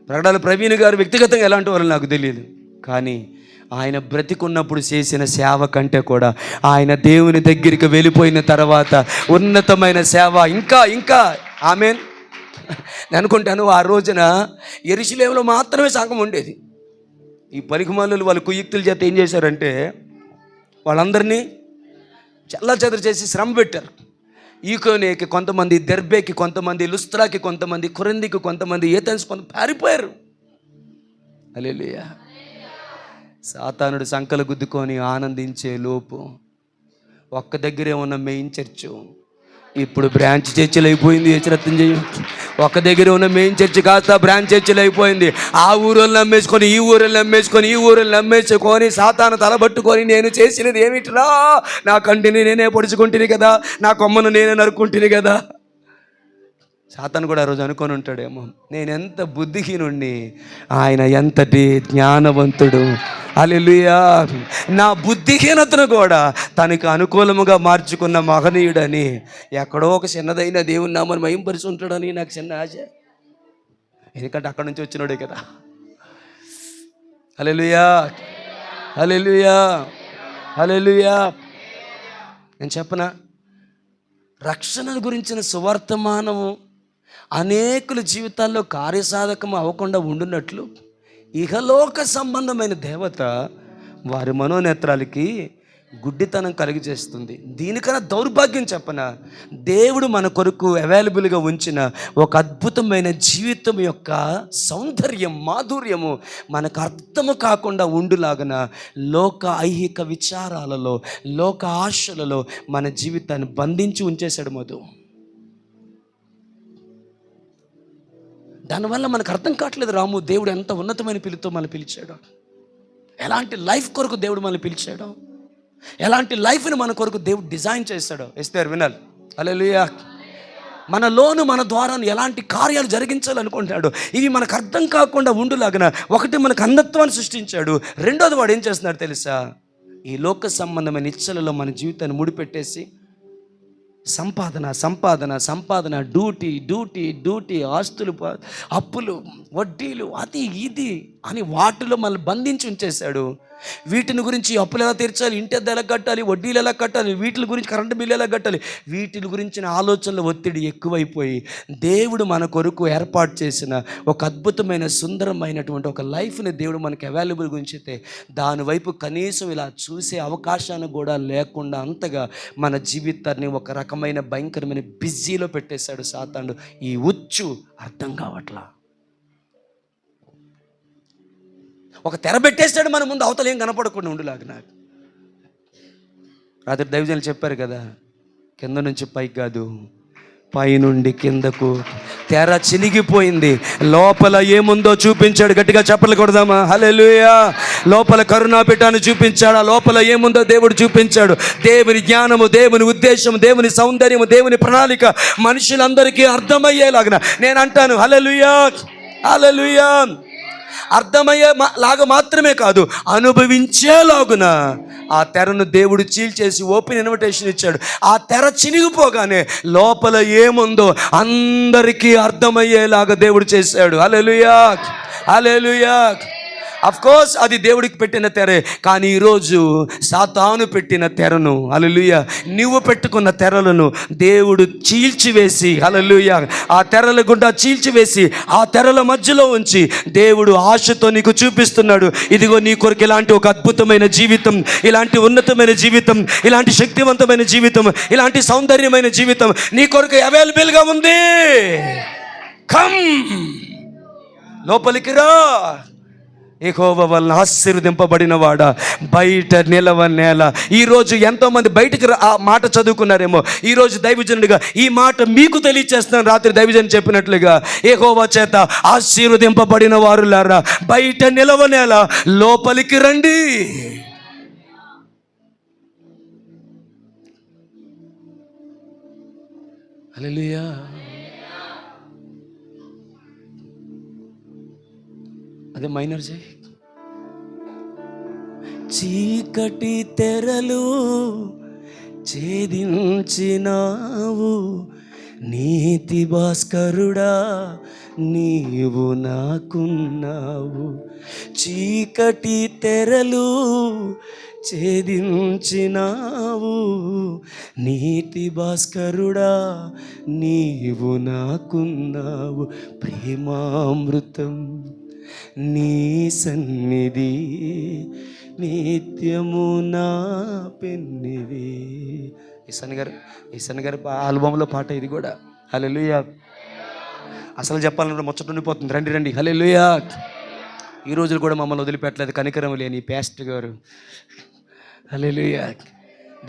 ప్రగడాల ప్రవీణ్ గారు వ్యక్తిగతంగా ఎలాంటి వాళ్ళు నాకు తెలియదు, కానీ ఆయన బ్రతికున్నప్పుడు చేసిన సేవ కంటే కూడా ఆయన దేవుని దగ్గరికి వెళ్ళిపోయిన తర్వాత ఉన్నతమైన సేవ ఇంకా ఇంకా, ఆమేన్. నేను అనుకుంటాను, ఆ రోజున యెరూషలేములో మాత్రమే సంఘం ఉండేది. ఈ పలికిమాలులు వాళ్ళ కుయుక్తుల చేత ఏం చేశారంటే, వాళ్ళందరినీ చెల్లాచెదరు చేసి శ్రమ పెట్టారు. ఈకోనేకి కొంతమంది, దెర్బేకి కొంతమంది, లుస్త్రాకి కొంతమంది, కొరింథీకి కొంతమంది, ఏథెన్స్ కొంత పారిపోయారు. హల్లెలూయా. సాతానుడు సంకలు గుద్దుకొని ఆనందించే లోపు ఒక్క దగ్గరే ఉన్న మెయిన్ చర్చ్ ఇప్పుడు బ్రాంచ్ చర్చిలు అయిపోయింది. హెచ్చరితం చేయం. ఒక్క దగ్గర ఉన్న మెయిన్ చర్చ్ కాస్త బ్రాంచ్ చర్చిలు అయిపోయింది. ఆ ఊరోళ్ళని నమ్మేసుకొని, ఈ ఊరోళ్ళని నమ్మేసుకొని, ఈ ఊరోళ్ళని నమ్మేసుకొని, సాతాను తలబట్టుకొని, నేను చేసినది ఏమిట్రా, నా కంటిని నేనే పొడుచుకుంటుంది కదా, నా కొమ్మను నేనే నరుక్కుంటుంది కదా. సాతాను కూడా ఆ రోజు అనుకొని ఉంటాడేమో, నేను ఎంత బుద్ధిహీనుణ్ణి, ఆయన ఎంతటి జ్ఞానవంతుడు. హల్లెలూయా. నా బుద్ధిహీనతను కూడా తనకు అనుకూలముగా మార్చుకున్న మహనీయుడని, ఎక్కడో ఒక చిన్నదైన దేవుని నామని మహింపరిచి ఉంటాడని నాకు చిన్న ఆశ. ఎందుకంటే అక్కడి నుంచి వచ్చినాడే కదా. హల్లెలూయా, హల్లెలూయా, హల్లెలూయా. నేను చెప్పనా, రక్షణ గురించిన సువర్తమానము అనేకుల జీవితాల్లో కార్యసాధకం అవ్వకుండా ఉండున్నట్లు, ఇహలోక సంబంధమైన దేవత వారి మనోనేత్రాలకి గుడ్డితనం కలిగి చేస్తుంది. దీనికన్నా దౌర్భాగ్యం చెప్పనా, దేవుడు మన కొరకు అవైలబుల్గా ఉంచిన ఒక అద్భుతమైన జీవితం యొక్క సౌందర్యం, మాధుర్యము మనకు అర్థము కాకుండా ఉండులాగన లోక ఐహిక విచారాలలో, లోక ఆశలలో మన జీవితాన్ని బంధించి ఉంచేశాడు మధు. దానివల్ల మనకు అర్థం కావట్లేదు, రాము దేవుడు ఎంత ఉన్నతమైన పిలుతో మనల్ని పిలిచాడు, ఎలాంటి లైఫ్ కొరకు దేవుడు మనల్ని పిలిచాడు, ఎలాంటి లైఫ్ని మన కొరకు దేవుడు డిజైన్ చేశాడో. ఎస్తేర్ వినాలి. హల్లెలూయా. మనలోను మన ద్వారా ఎలాంటి కార్యాలు జరిగించాలనుకుంటున్నాడు, ఇవి మనకు అర్థం కాకుండా ఉండులాగన ఒకటి మనకు అంధత్వాన్ని సృష్టించాడు. రెండోది వాడు ఏం చేస్తున్నాడు తెలుసా, ఈ లోక సంబంధమైన ఇచ్చలలో మన జీవితాన్ని ముడిపెట్టేసి సంపాదన సంపాదన సంపాదన, డ్యూటీ డ్యూటీ డ్యూటీ, ఆస్తులు, అప్పులు, వడ్డీలు, అది ఇది అని వాటిలో మనల్ని బంధించి ఉంచేశాడు. వీటిని గురించి అప్పులు ఎలా తీర్చాలి, ఇంటి అద్దె ఎలా కట్టాలి, వడ్డీలు ఎలా కట్టాలి, వీటి గురించి కరెంటు బిల్లు ఎలా కట్టాలి, వీటి గురించిన ఆలోచనల ఒత్తిడి ఎక్కువైపోయి దేవుడు మన కొరకు ఏర్పాటు చేసిన ఒక అద్భుతమైన సుందరమైనటువంటి ఒక లైఫ్ని దేవుడు మనకి అవైలబుల్ ఉంచితే దాని వైపు కనీసం ఇలా చూసే అవకాశాన్ని కూడా లేకుండా అంతగా మన జీవితాన్ని ఒక రకమైన భయంకరమైన బిజీలో పెట్టేశాడు సాతానుడు. ఈ ఉచ్చు అర్థం కావట్లా. ఒక తెర పెట్టేస్తాడు మన ముందు, అవతల ఏం కనపడకుండా ఉండులాగా. నాకు రాత్రి దైవజనులు చెప్పారు కదా, కింద నుంచి పైకి కాదు, పైనుండి కిందకు తెర చినిగిపోయింది. లోపల ఏముందో చూపించాడు. గట్టిగా చప్పట్లు కొడదామా? హల్లెలూయా. లోపల కరుణాపీఠాన్ని చూపించాడు. ఆ లోపల ఏముందో దేవుడు చూపించాడు. దేవుని జ్ఞానము, దేవుని ఉద్దేశం, దేవుని సౌందర్యము, దేవుని ప్రణాళిక మనుషులందరికీ అర్థమయ్యేలాగా నేను అంటాను. హల్లెలూయా, హల్లెలూయా. అర్థమయ్యే లాగా మాత్రమే కాదు, అనుభవించేలాగున ఆ తెరను దేవుడు చీల్చేసి ఓపెన్ ఇన్విటేషన్ ఇచ్చాడు. ఆ తెర చినిగిపోగానే లోపల ఏముందో అందరికీ అర్థమయ్యేలాగా దేవుడు చేశాడు. హల్లెలూయా, హల్లెలూయా. అఫ్ కోర్స్ అది దేవుడికి పెట్టిన తెరే, కానీ ఈరోజు సాతాను పెట్టిన తెరను, హల్లెలూయా, నువ్వు పెట్టుకున్న తెరలను దేవుడు చీల్చివేసి, హల్లెలూయా, ఆ తెరల గుండా చీల్చివేసి ఆ తెరల మధ్యలో ఉంచి దేవుడు ఆశతో నీకు చూపిస్తున్నాడు, ఇదిగో నీ కొరకు ఇలాంటి ఒక అద్భుతమైన జీవితం, ఇలాంటి ఉన్నతమైన జీవితం, ఇలాంటి శక్తివంతమైన జీవితం, ఇలాంటి సౌందర్యమైన జీవితం నీ కొరకు అవైలబుల్గా ఉంది. కమ్, లోపలికి రా. యెహోవా వలన ఆశీర్వదింపబడిన వాడా, బయట నిలవనేల. ఈరోజు ఎంతోమంది బయటకు ఆ మాట చదువుకున్నారేమో, ఈరోజు దైవజనుడిగా ఈ మాట మీకు తెలియచేస్తున్నాను. రాత్రి దైవజనుడు చెప్పినట్లుగా, యెహోవా చేత ఆశీర్వదింపబడిన వారులారా, బయట నిలవనేల, లోపలికి రండి. హల్లెలూయా. అదే మైనర్ చేయి. చీకటి తెరలు ఛేదించినావు, నీతి భాస్కరుడా నీవు నాకున్నావు. చీకటి తెరలు ఛేదించినావు, నీతి భాస్కరుడా నీవు నాకున్నావు. ప్రేమామృతం నీ సన్నిధి, నిత్యము నా పెన్నిది. ఈసన్ గారి ఆల్బమ్లో పాట ఇది కూడా. హల్లెలూయా. అసలు చెప్పాలంటే ముచ్చట ఉండిపోతుంది. రండి రండి, హల్లెలూయా. ఈ రోజులు కూడా మమ్మల్ని వదిలిపెట్టలేదు కనికరం లేని పాస్టర్ గారు, హల్లెలూయా.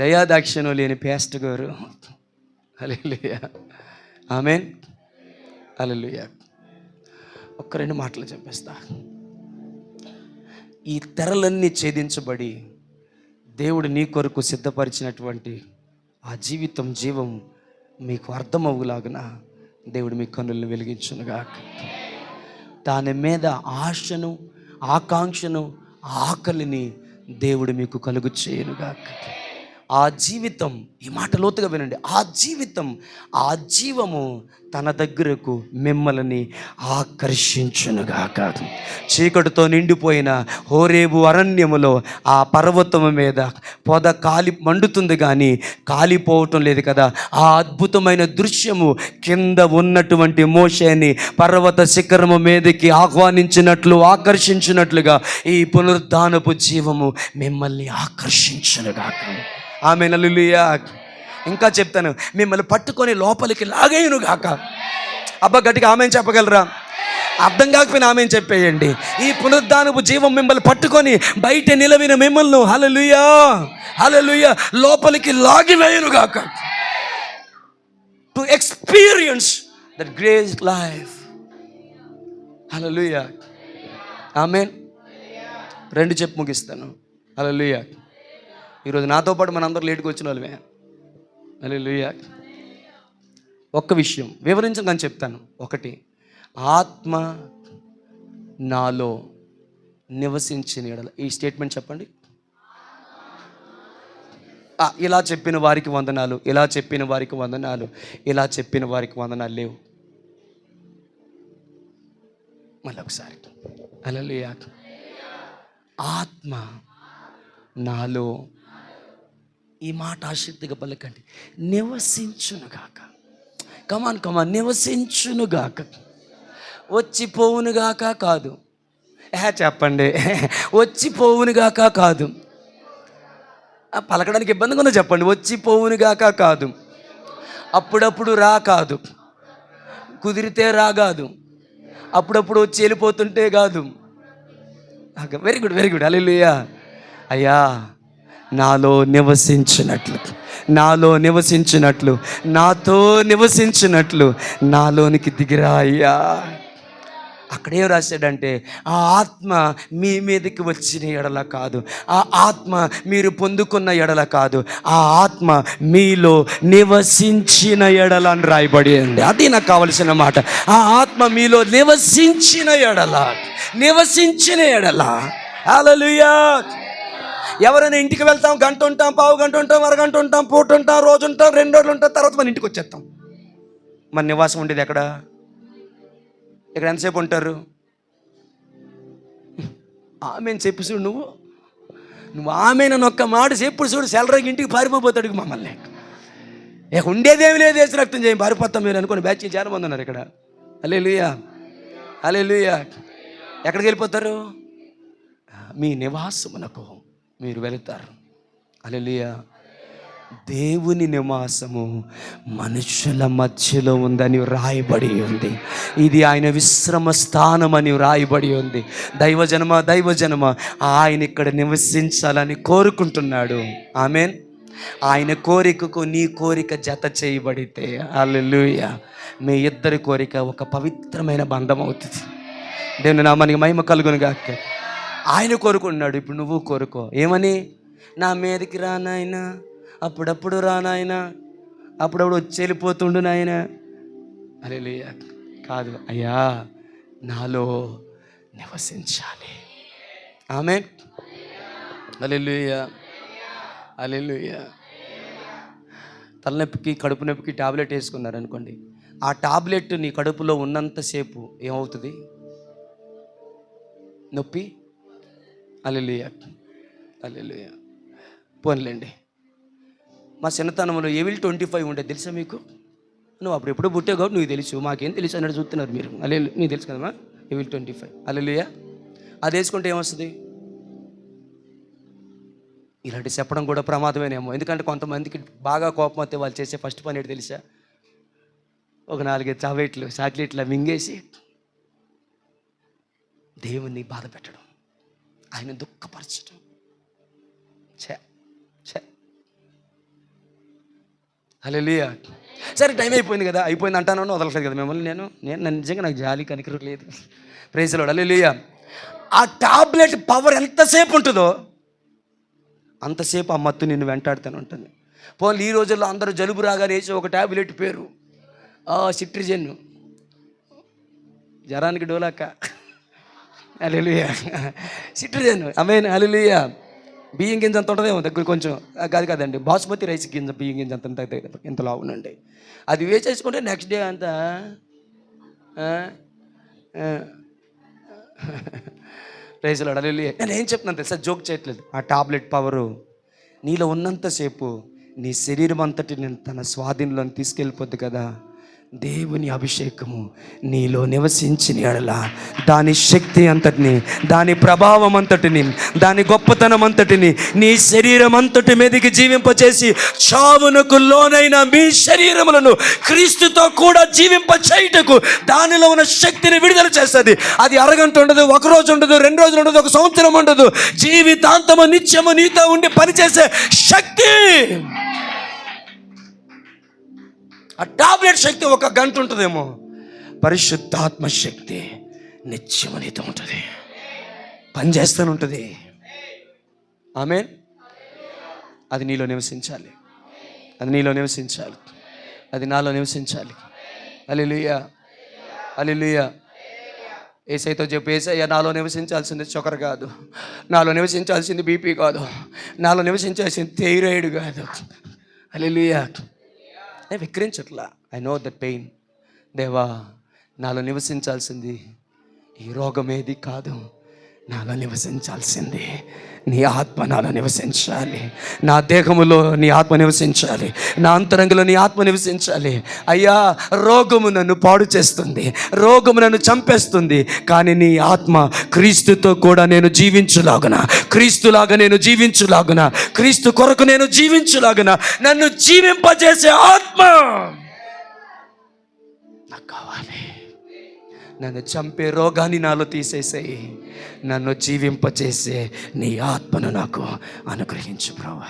దయాదాక్షిణ్యం లేని పాస్టర్ గారు, హల్లెలూయా, ఆమేన్, హల్లెలూయా. ఒక్క రెండు మాటలు చెప్పేస్తా. ఈ తెరలన్నీ ఛేదించబడి దేవుడు నీ కొరకు సిద్ధపరిచినటువంటి ఆ జీవితం, జీవం మీకు అర్థమవులాగున దేవుడు మీ కన్నులను వెలిగించునుగాక. దాని మీద ఆశను, ఆకాంక్షను, ఆకలిని దేవుడు మీకు కలుగు చేయనుగాక. ఆ జీవితం, ఈ మాట లోతుగా వినండి, ఆ జీవితం, ఆ జీవము తన దగ్గరకు మిమ్మల్ని ఆకర్షించునుగాక. చీకటితో నిండిపోయిన హోరేబు అరణ్యములో ఆ పర్వతము మీద పొద మండుతుంది కానీ కాలిపోవటం లేదు కదా. ఆ అద్భుతమైన దృశ్యము కింద ఉన్నటువంటి మోషేని పర్వత శిఖరము మీదకి ఆహ్వానించినట్లు, ఆకర్షించినట్లుగా ఈ పునరుద్ధానపు జీవము మిమ్మల్ని ఆకర్షించునుగాక. ఆమేన్, హల్లెలూయా. ఇంకా చెప్తాను, మిమ్మల్ని పట్టుకొని లోపలికి లాగేయును గాక. అబ్బా గట్టిగా ఆమేన్ చెప్పగలరా? అర్థం కాకపోయినా ఆమేన్ చెప్పేయండి. ఈ పునరుద్ధానపు జీవం మిమ్మల్ని పట్టుకొని బయట నిలవిన మిమ్మల్ని, హల్లెలూయా, హల్లెలూయా, లోపలికి లాగివేయును గాక. To experience that great life. Hallelujah, amen. రెండు చెప్పు ముగిస్తాను. హల్లెలూయా. ఈరోజు నాతో పాటు మనందరూ లేటుకు వచ్చిన వాళ్ళమే. హల్లెలూయా. ఒక్క విషయం వివరించగానే చెప్తాను. ఒకటి, ఆత్మ నాలో నివసించిన యెడల. ఈ స్టేట్మెంట్ చెప్పండి. ఇలా చెప్పిన వారికి వందనాలు, ఇలా చెప్పిన వారికి వందనాలు, ఇలా చెప్పిన వారికి వందనాలు లేవు. మళ్ళీ ఒకసారి, హల్లెలూయా. ఆత్మ నాలో, ఈ మాట ఆసక్తిగా పలకండి, నివసించునుగాక. కమాన్ కమాన్, నివసించునుగాక. వచ్చిపోవునుగాక కాదు. చెప్పండి, వచ్చిపోవునుగాక కాదు. పలకడానికి ఇబ్బందిగా ఉందో చెప్పండి. వచ్చిపోవునుగాక కాదు. అప్పుడప్పుడు రా కాదు. కుదిరితే రా కాదు. అప్పుడప్పుడు వచ్చి వెళ్ళిపోతుంటే కాదు. వెరీ గుడ్, వెరీ గుడ్, హల్లెలూయా. అయ్యా, నాలో నివసించినట్లు, నాలో నివసించినట్లు, నాతో నివసించినట్లు నాలోనికి దిగిరా అయ్యా. అక్కడేం రాశాడంటే, ఆ ఆత్మ మీ మీదకి వచ్చిన ఎడల కాదు, ఆ ఆత్మ మీరు పొందుకున్న ఎడల కాదు, ఆ ఆత్మ మీలో నివసించిన ఎడల అని రాయబడి ఉంది. అది నాకు కావలసిన మాట. ఆ ఆత్మ మీలో నివసించిన ఎడల, నివసించిన ఎడల. హల్లెలూయా. ఎవరైనా ఇంటికి వెళ్తాం, గంట ఉంటాం, పావు గంట ఉంటాం, అరగంట ఉంటాం, పూట ఉంటాం, రోజు ఉంటాం, 2 రోజులు ఉంటాం, తర్వాత మన ఇంటికి వచ్చేస్తాం. మన నివాసం ఉండేది ఎక్కడ? ఇక్కడ ఎంతసేపు ఉంటారు? ఆమెను చెప్పు చూడు, నువ్వు ఆమెను ఒక్క మాట చెప్పు చూడు, సెలరాకి ఇంటికి పారిపోతాడు మమ్మల్ని. ఇక ఉండేదేమి లేదు, వేసి రక్తం చేయం పారిపోతాం మీరు అనుకోని బ్యాచ్ చాలా మంది ఉన్నారు ఇక్కడ. హల్లెలూయా, హల్లెలూయా. ఎక్కడికి వెళ్ళిపోతారు? మీ నివాసమునకు మీరు వెళుతారు. హల్లెలూయా. దేవుని నివాసము మనుషుల మధ్యలో ఉందని రాయబడి ఉంది. ఇది ఆయన విశ్రమ స్థానం అని రాయబడి ఉంది. దైవజనమ ఆయన ఇక్కడ నివసించాలని కోరుకుంటున్నాడు. ఆమేన్. ఆయన కోరికకు నీ కోరిక జత చేయబడితే, హల్లెలూయా, మీ ఇద్దరి కోరిక ఒక పవిత్రమైన బంధం అవుతుంది. దేవుని నామానికి మహిమ కలుగును గాక. ఆయన కోరుకున్నాడు, ఇప్పుడు నువ్వు కోరుకో. ఏమని? నా మీదకి రా నాయనా, అప్పుడప్పుడు రా నాయనా, అప్పుడప్పుడు వచ్చి వెళ్ళిపోతుండు నాయన. హల్లెలూయా. కాదు, అయ్యా నాలో నివసించాలి. ఆమేన్. హల్లెలూయా, హల్లెలూయా. తలనొప్పికి, కడుపు నొప్పికి టాబ్లెట్ వేసుకున్నారు అనుకోండి, ఆ టాబ్లెట్ నీ కడుపులో ఉన్నంతసేపు ఏమవుతుంది? నొప్పి. హల్లెలూయా, హల్లెలూయా. పోన్లేండి, మా చిన్నతనంలో ఏవిల్ 25 ఉండేది తెలుసా మీకు? నువ్వు అప్పుడు ఎప్పుడో పుట్టావు కాబట్టి నువ్వు తెలుసు, మాకేం తెలుసు అన్నట్టు చూస్తున్నారు మీరు. మీకు తెలుసు కదమ్మా, ఏవిల్ 25. హల్లెలూయా. అది వేసుకుంటే ఏమొస్తుంది? ఇలాంటి చెప్పడం కూడా ప్రమాదమేనేమో. ఎందుకంటే కొంతమందికి బాగా కోపం వస్తే వాళ్ళు చేసే ఫస్ట్ పని ఏంటి తెలుసా? ఒక 4 చాక్లెట్లు మింగేసి దేవుణ్ణి బాధ పెట్టడం, ఆయన దుఃఖపరచడం. హల్లెలూయా. సరే, టైం అయిపోయింది కదా, అయిపోయింది అంటాను, వదలట్లేదు కదా మిమ్మల్ని. నేను నిజంగా నాకు జాలి కనికరం లేదు. Praise the Lord. హల్లెలూయా. ఆ టాబ్లెట్ పవర్ ఎంతసేపు ఉంటుందో అంతసేపు ఆ మత్తు నిన్ను వెంటాడుతూనే ఉంటుంది. పోనీ ఈ రోజుల్లో అందరూ జలుబు రాగానే వేసి ఒక టాబ్లెట్ పేరు సిట్రిజన్, జ్వరానికి డోలాక. హల్లెలూయా. సిట్రిజన్. ఆమేన్. హల్లెలూయా. బియ్యం గింజ అంత ఉంటుందేమో దగ్గర, కొంచెం కాదండి, బాస్మతి రైస్ గింజ, బియ్యం గింజ అంత ఇంతలా ఉండండి. అది వేసేసుకుంటే నెక్స్ట్ డే అంతా ప్రైజ్ ది లార్డ్. హల్లెలూయా. నేను ఏం చెప్తున్నాను తెలుసా? జోక్ చేయట్లేదు. ఆ టాబ్లెట్ పవరు నీలో ఉన్నంతసేపు నీ శరీరం అంతటి నేను తన స్వాధీనంలో తీసుకెళ్ళిపోద్ది కదా. దేవుని అభిషేకము నీలో నివసించిన యెడల దాని శక్తి అంతటిని, దాని ప్రభావం అంతటిని, దాని గొప్పతనం అంతటిని నీ శరీరం అంతటి మీదకి జీవింపచేసి చావునకు లోనైన మీ శరీరములను క్రీస్తుతో కూడా జీవింప చేయుటకు దానిలో ఉన్న శక్తిని విడుదల చేస్తుంది. అది అరగంట ఉండదు, ఒక రోజు ఉండదు, 2 రోజులు ఉండదు, ఒక సంవత్సరం ఉండదు. జీవితాంతము నిత్యము నీతో ఉండి పనిచేసే శక్తి. ఆ టాబ్లెట్ శక్తి 1 గంట ఉంటుందేమో, పరిశుద్ధాత్మ శక్తి నిత్యము నీతో ఉంటుంది, పనిచేస్తూనే ఉంటుంది. ఆమేన్. అది నీలో నివసించాలి, అది నీలో నివసించాలి, అది నాలో నివసించాలి. హల్లెలూయా, హల్లెలూయా. యేసయ్యతో చెప్పు, యేసయ్య నాలో నివసించాల్సింది షుగర్ కాదు, నాలో నివసించాల్సింది బీపీ కాదు, నాలో నివసించాల్సింది థైరాయిడ్ కాదు. హల్లెలూయా. నేను విక్రించట్లా, ఐ నో దట్ పెయిన్. దేవా, నాలో నివసించాల్సింది ఈ రోగం ఏది కాదు, నాలో నివసించాల్సింది నీ ఆత్మ నాలో నివసించాలి. నా దేహములో నీ ఆత్మ నివసించాలి, నా అంతరంగంలో నీ ఆత్మ నివసించాలి. అయ్యా, రోగము నన్ను పాడు చేస్తుంది, రోగము నన్ను చంపేస్తుంది, కానీ నీ ఆత్మ క్రీస్తుతో కూడా నేను జీవించులాగున, క్రీస్తులాగా నేను జీవించులాగున, క్రీస్తు కొరకు నేను జీవించులాగున నన్ను జీవింపజేసే ఆత్మ నాకు కావాలి. నన్ను చంపే రోగాన్ని నాలో తీసేసేయి, నన్ను జీవింపచేసే నీ ఆత్మను నాకు అనుగ్రహించు ప్రభువా.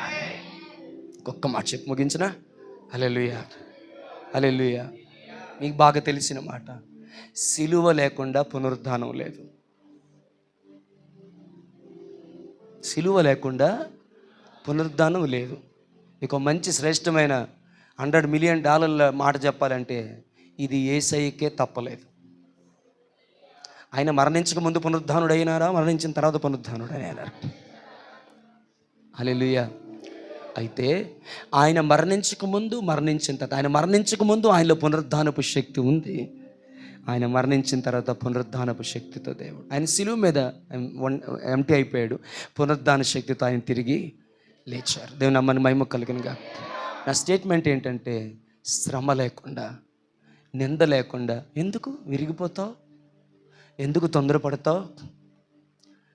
ఒక్క మాట చెప్పి ముగించిన. హల్లెలూయా, హల్లెలూయా. మీకు బాగా తెలిసిన మాట, సిలువ లేకుండా పునరుద్ధానం లేదు. సిలువ లేకుండా పునరుద్ధానం లేదు. ఇక మంచి శ్రేష్టమైన $100 మిలియన్ మాట చెప్పాలంటే ఇది యేసయ్యకే తప్పలేదు. ఆయన మరణించక ముందు పునరుద్ధానుడైనారా, మరణించిన తర్వాత పునరుద్ధానుడైనారా? హల్లెలూయా. అయితే ఆయన మరణించక ముందు, మరణించిన తర్వాత, ఆయన మరణించక ముందు ఆయనలో పునరుద్ధానపు శక్తి ఉంది. ఆయన మరణించిన తర్వాత పునరుద్ధానపు శక్తితో దేవుడు, ఆయన శిలువ మీద ఎంటీ అయిపోయాడు, పునరుద్ధాన శక్తితో ఆయన తిరిగి లేచారు. దేవుని నామానికి మహిమ కలుగునుగా. నా స్టేట్మెంట్ ఏంటంటే, శ్రమ లేకుండా, నింద లేకుండా ఎందుకు విరిగిపోతావు? ఎందుకు తొందరపడతావు?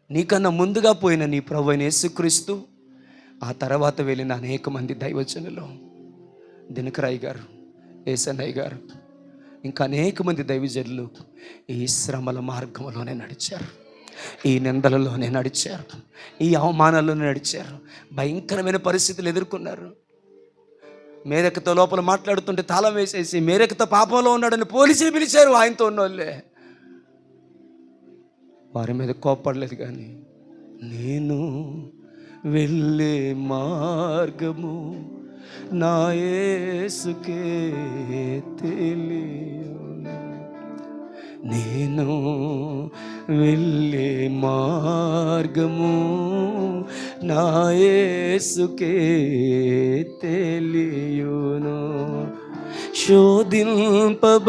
నీకన్నా ముందుగా పోయిన నీ ప్రభువైన యేసుక్రీస్తు, ఆ తర్వాత వెళ్ళిన అనేక మంది దైవజనులు, దినకరాయ్ గారు, ఏసన్నయ్య గారు, ఇంకా అనేక మంది దైవజనులు ఈ శ్రమల మార్గంలోనే నడిచారు, ఈ నిందలలోనే నడిచారు, ఈ అవమానాల్లోనే నడిచారు, భయంకరమైన పరిస్థితులు ఎదుర్కొన్నారు. మేరకతో లోపల మాట్లాడుతుంటే తాళం వేసేసి మేరకతో పాపంలో ఉన్నాడని పోలీసులు పిలిచారు. ఆయనతో ఉన్నోళ్ళే వారి మీద కోప్పడలేదు. కానీ నేను వెళ్ళే మార్గము నా యేసుకే తెలియును, నేను వెళ్ళే మార్గము నా యేసుకే తెలియును, శోధింపబడిన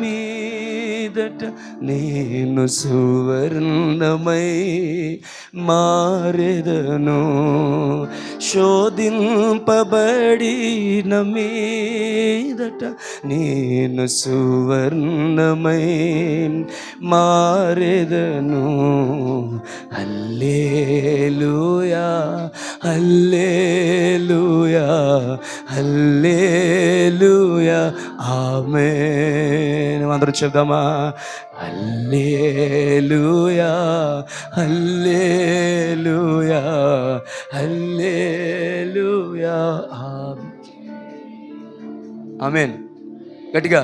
మీదట నేను సువర్ణమై మారెదను, శోధింపబడిన మీదట నేను సువర్ణమై మారెదను. హల్లెలూయా, హల్లెలూయా, హల్లెలూయా, ఆమేన్. అందరూ చెప్దామా? హల్లెలూయా, హల్లెలూయా, హల్లెలూయా, ఆమేన్. గట్టిగా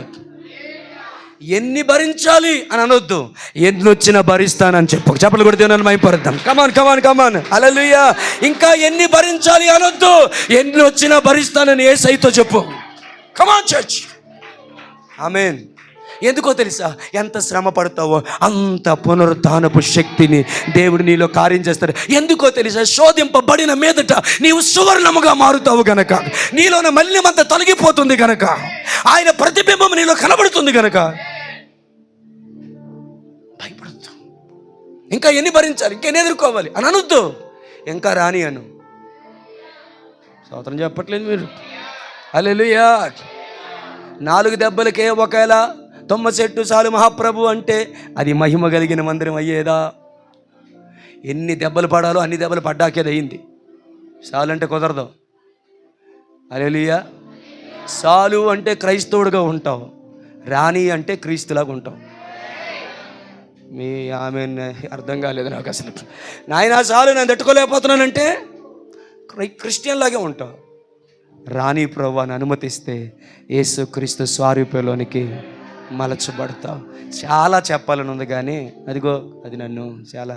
ఎన్ని భరించాలి అని అనొద్దు, ఎన్ని వచ్చినా భరిస్తానని చెప్పు. చెప్పలు కూడా దేవుని మైపరుద్దాం. కమాన్ కమాన్ కమాన్, హల్లెలూయా. ఇంకా ఎన్ని భరించాలి అనొద్దు, ఎన్ని వచ్చినా భరిస్తానని యేసయ్యతో చెప్పు. కమాన్ చర్చ్, ఆమేన్. ఎందుకో తెలుసా? ఎంత శ్రమ పడతావో అంత పునరుద్ధానపు శక్తిని దేవుడు నీలో కార్యం చేస్తాడు. ఎందుకో తెలుసా? శోధింపబడిన మీదట నీవు సువర్ణముగా మారుతావు గనక, నీలోన మలినమంతా తొలగిపోతుంది గనక, ఆయన ప్రతిబింబం నీలో కనబడుతుంది గనక భయపడద్దు. ఇంకా ఎన్ని భరించాలి, ఇంకెన్ని ఎదుర్కోవాలి అని అనొద్దు. ఇంకా రాని అను. స్తోత్రం చెప్పట్లేదు మీరు? హల్లెలూయా. 4 దెబ్బలకే ఒకేలా 90 చెట్టు చాలు మహాప్రభు అంటే అది మహిమ కలిగిన మందిరం అయ్యేదా? ఎన్ని దెబ్బలు పడాలో అన్ని దెబ్బలు పడ్డాకేది అయింది. చాలు అంటే కుదరదు. హల్లెలూయా. చాలు అంటే క్రైస్తవుడిగా ఉంటావు, రాణి అంటే క్రీస్తులాగా ఉంటావు. మీ ఆమె అర్థం కాలేదు నాకు అసలు. నాయనా చాలు, నేను తట్టుకోలేకపోతున్నానంటే క్రిస్టియన్ లాగే ఉంటావు. రాణి ప్రభువుని అనుమతిస్తే యేసుక్రీస్తు స్వారూప్యంలోనికి మలచబడతావు. చాలా చెప్పాలని ఉంది కానీ అదిగో అది నన్ను చాలా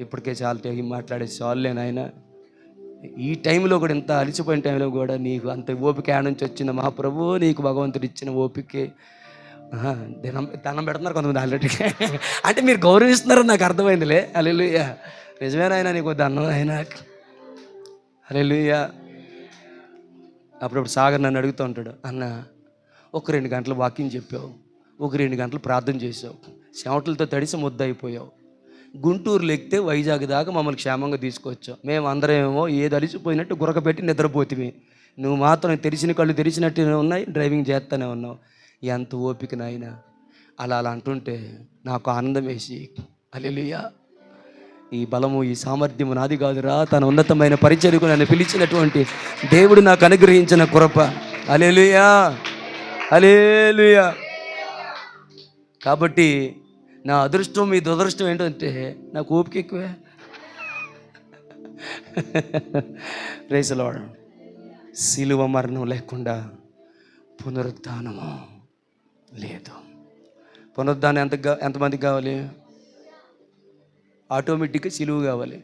ఇప్పటికే చాలా మాట్లాడే చాలులే నాయన. ఈ టైంలో కూడా, ఇంత అలిసిపోయిన టైంలో కూడా నీకు అంత ఓపిక ఆడ నుంచి వచ్చింది మహాప్రభు. నీకు భగవంతుడు ఇచ్చిన ఓపికే. దండం పెడుతున్నారు కొంతమంది ఆల్రెడీ. అంటే మీరు గౌరవిస్తున్నారని నాకు అర్థమైందిలే. హల్లెలూయా. నిజమేనాయన, నీకు దండం అయినా. హల్లెలూయా. అప్పుడప్పుడు సాగర్ నన్ను అడుగుతూ ఉంటాడు, అన్న ఒక 2 గంటలు వాకింగ్ చెప్పావు, ఒక 2 గంటలు ప్రార్థన చేసావు, చెమటలతో తడిసి ముద్ద అయిపోయావు, గుంటూరులో ఎక్కితే వైజాగ్ దాకా మమ్మల్ని క్షేమంగా తీసుకొచ్చావు. మేము అందరమేమో ఏది అలిసిపోయినట్టు గురకబెట్టి నిద్రపోతివి. నువ్వు మాత్రం తెరిచిన కళ్ళు తెరిచినట్టు ఉన్నాయి, డ్రైవింగ్ చేస్తూనే ఉన్నావు. ఎంత ఓపిక నాయన. అలా అంటుంటే నాకు ఆనందం వేసి, హల్లెలూయా, ఈ బలము ఈ సామర్థ్యము నాది కాదురా, తన ఉన్నతమైన పరిచర్యకు నన్ను పిలిచినటువంటి దేవుడు నాకు అనుగ్రహించిన కృప. హల్లెలూయా, హల్లెలూయా. కాబట్టి నా అదృష్టం మీ దురదృష్టం ఏంటంటే నాకు ఓపిక ఎక్కువే. Praise the Lord. శిలువ మరణం లేకుండా పునరుద్ధానము లేదు. పునరుద్ధానం ఎంతమందికి కావాలి? ఆటోమేటిక్గా సిలువ కావాలి.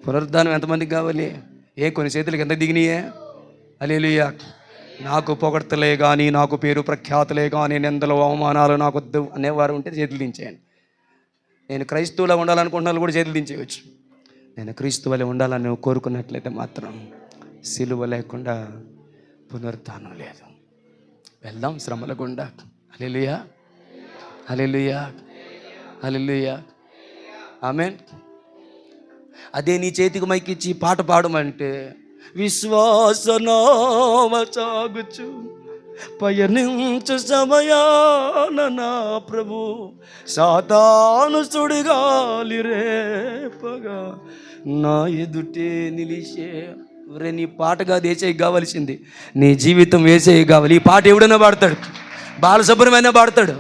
పునరుద్ధానం ఎంతమందికి కావాలి? కొన్ని చేతులకి ఎంత దిగినాయే? హల్లెలూయా. నాకు పొగడ్తలే కానీ, నాకు పేరు ప్రఖ్యాతులే కానీ, నిందలు అవమానాలు నాకు వద్దు అనేవారు ఉంటే చేతులు దించేయండి. నేను క్రైస్తవులా ఉండాలనుకుంటున్నాను కూడా చేతులు దించేయవచ్చు. నేను క్రీస్తు వలె ఉండాలని కోరుకున్నట్లయితే మాత్రం సిలువ లేకుండా పునరుత్థానం లేదు. వెళ్దాం శ్రమల గుండా. హల్లెలూయా, హల్లెలూయా, హల్లెలూయా, ఆమేన్. అదే నీ చేతికి మైకిచ్చి పాట పాడమంటే, విశ్వాసనావ సాగుచు పయనించు సమయాన నా ప్రభు సాతాను సుడిగాలి రేపగా నా ఎదుటే నిలిచే. ఒరే, నీ పాటగా ఏసయ్యకి కావాల్సింది, నీ జీవితం ఏసయ్యకి కావాలి. ఈ పాట ఎవడైనా పాడతాడు, బాలసుబ్రహ్మణ్యం పాడతాడు,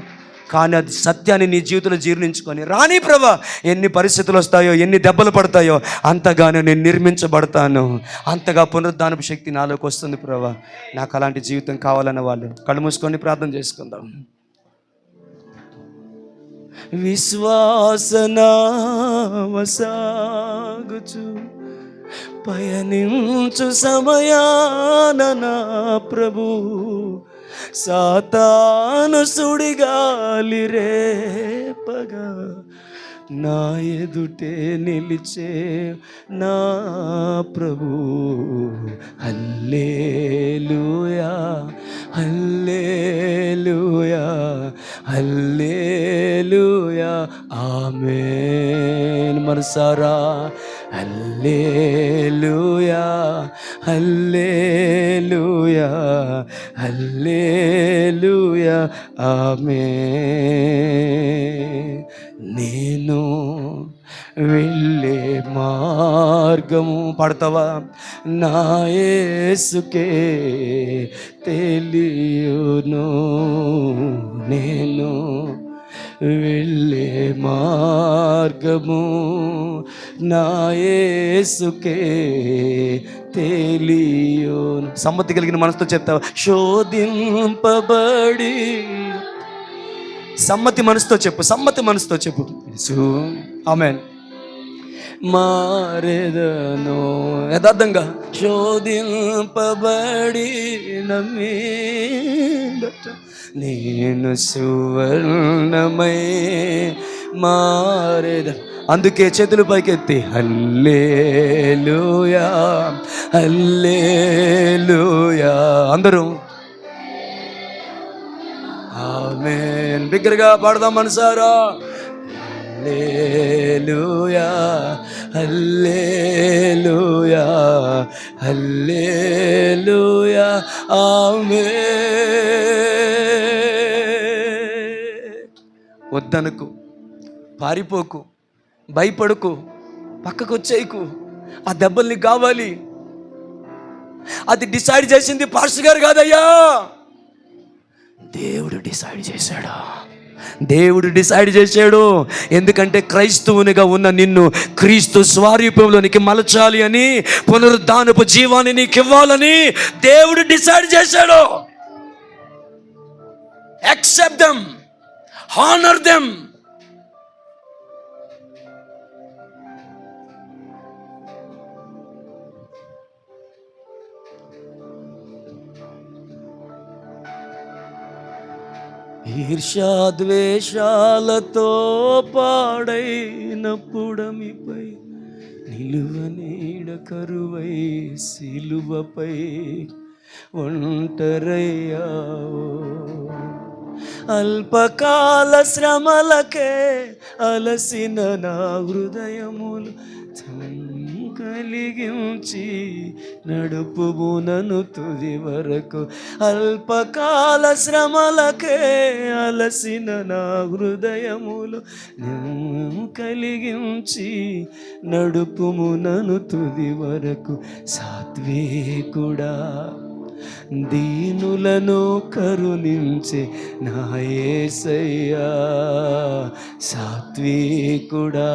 కానీ అది సత్యాన్ని నీ జీవితంలో జీర్ణించుకొని రాని ప్రభా, ఎన్ని పరిస్థితులు వస్తాయో, ఎన్ని దెబ్బలు పడతాయో అంతగానో నేను నిర్మించబడతాను, అంతగా పునరుద్ధానపు శక్తి నాలోకి వస్తుంది ప్రభా. నాకు అలాంటి జీవితం కావాలన్న వాళ్ళు కళ్ళు మూసుకొని ప్రార్థన చేసుకుందాం. విశ్వాసనావసాగుచు పయనించు సమయాన నా ప్రభు సాతాను సుడిగాలి రేపగా నా ఎదుటే నిలిచే నా ప్రభు. హల్లెలూయా, హల్లెలూయా, హల్లెలూయా, ఆమేన్. మనసారా హల్లెలూయా, హల్లెలూయా, హల్లెలూయా, ఆమేన్. నేను వెళ్ళే మార్గము పాడతావా? నా యేసుకే తెలియును. నేను వెళ్ళే మార్గము నా యేసుకే తెలియును. సమ్మతి కలిగిన మనసుతో చెప్తావా? శోధింపబడి, సమ్మతి మనసుతో చెప్పు, సమ్మతి మనసుతో చెప్పు. ఆమేన్. మారేదను యథార్థంగా శోధింపబడి నమ్మిదట నేను సువర్ణమై మారేద. అందుకే చేతులు పైకెత్తి హల్లెలూయా, హల్లెలూయా అందరూ ఆమేన్. బిగ్గరగా పాడదాం మనసారా. హల్లెలూయా, హల్లెలూయా, హల్లెలూయా, ఆమేన్. వద్దనుకు, పారిపోకు, భయపడుకు, పక్కకు వచ్చేయకు. ఆ దెబ్బలు నీకు కావాలి. అది డిసైడ్ చేసింది పాస్టర్ గారు కాదయ్యా, దేవుడు డిసైడ్ చేశాడు. దేవుడు డిసైడ్ చేశాడు. ఎందుకంటే క్రైస్తవునిగా ఉన్న నిన్ను క్రీస్తు స్వరూపంలోనికి మలచాలి అని, పునరుద్ధానపు జీవాన్ని నీకు ఇవ్వాలని దేవుడు డిసైడ్ చేశాడు. Accept them, honour them. ఈర్ష్యాద్వేషాలతో పాడైన పుడమిపై నిలువ నీడ కరువై సిలువపై ఒంటరయ్యావో. అల్పకాల శ్రమలకే అలసిన నా హృదయములు కలిగించి నడుపుము నన్ను తుది వరకు. అల్పకాల శ్రమలకే అలసిన నా హృదయములు కలిగించి నడుపుము నన్ను తుది వరకు. సాత్వికుడా, దీనులను కరుణించే నా యేసయ్యా. సాత్వికుడా,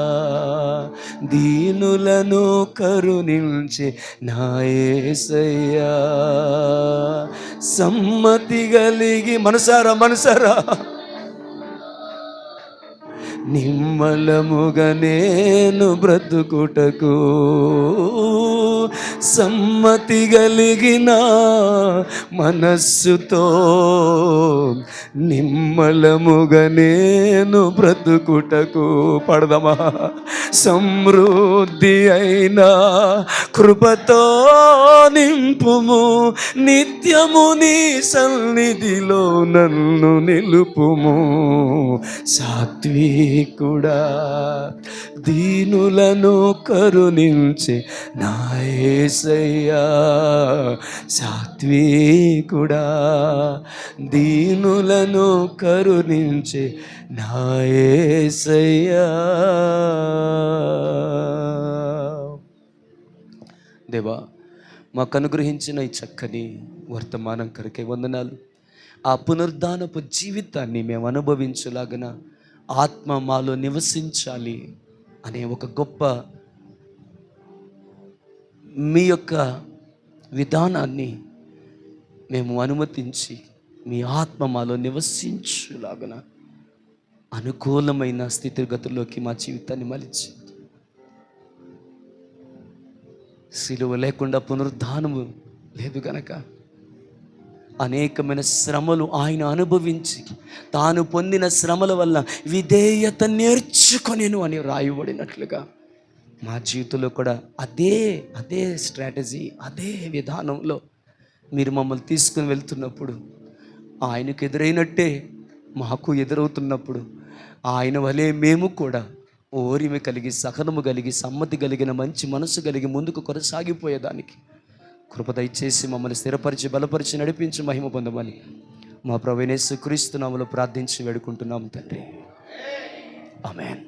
దీనులను కరుణించే నా యేసయ్యా. సమ్మతి కలిగి మనసారా, మనసారా నిమ్మలముగా నేను బ్రతుకుటకు సమ్మతి కలిగిన మనస్సుతో నిమ్మలముగా నేను బ్రతుకుటకు పడదమా సమృద్ధి అయిన కృపతో నింపుము, నిత్యము నీ సన్నిధిలో నన్ను నిలుపుము. సాత్వికుడా దీనులను కరుణించి నా యేసయ్యా, సాత్వికుడా దీనులను కరుణించి నా యేసయ్యా. దేవా, మాకు అనుగ్రహించిన ఈ చక్కని వర్తమానం కొరకే వందనాలు. ఆ పునరుద్ధానపు జీవితాన్ని మేము అనుభవించలాగన ఆత్మ మాలో నివసించాలి అనే ఒక గొప్ప మీ యొక్క విధానాన్ని మేము అనుమతించి మీ ఆత్మ మాలో నివసించులాగన అనుకూలమైన స్థితిగతుల్లోకి మా జీవితాన్ని మలిచి, సిలువ లేకుండా పునరుద్ధానము లేదు గనక అనేకమైన శ్రమలు ఆయన అనుభవించి తాను పొందిన శ్రమల వల్ల విధేయత నేర్చుకొనేను అని రాయబడినట్లుగా మా జీవితంలో కూడా అదే స్ట్రాటజీ, అదే విధానంలో మీరు మమ్మల్ని తీసుకుని వెళ్తున్నప్పుడు, ఆయనకు ఎదురైనట్టే మాకు ఎదురవుతున్నప్పుడు ఆయన వలె మేము కూడా ఓరిమి కలిగి, సహనము కలిగి, సమ్మతి కలిగిన మంచి మనసు కలిగి ముందుకు కొనసాగిపోయేదానికి కృప దయచేసి మమ్మల్ని స్థిరపరిచి, బలపరిచి, నడిపించి మహిమ పొందమని మా ప్రభువైన యేసుక్రీస్తు నామములో ప్రార్థించి వేడుకుంటున్నాం తండ్రి. ఆమేన్.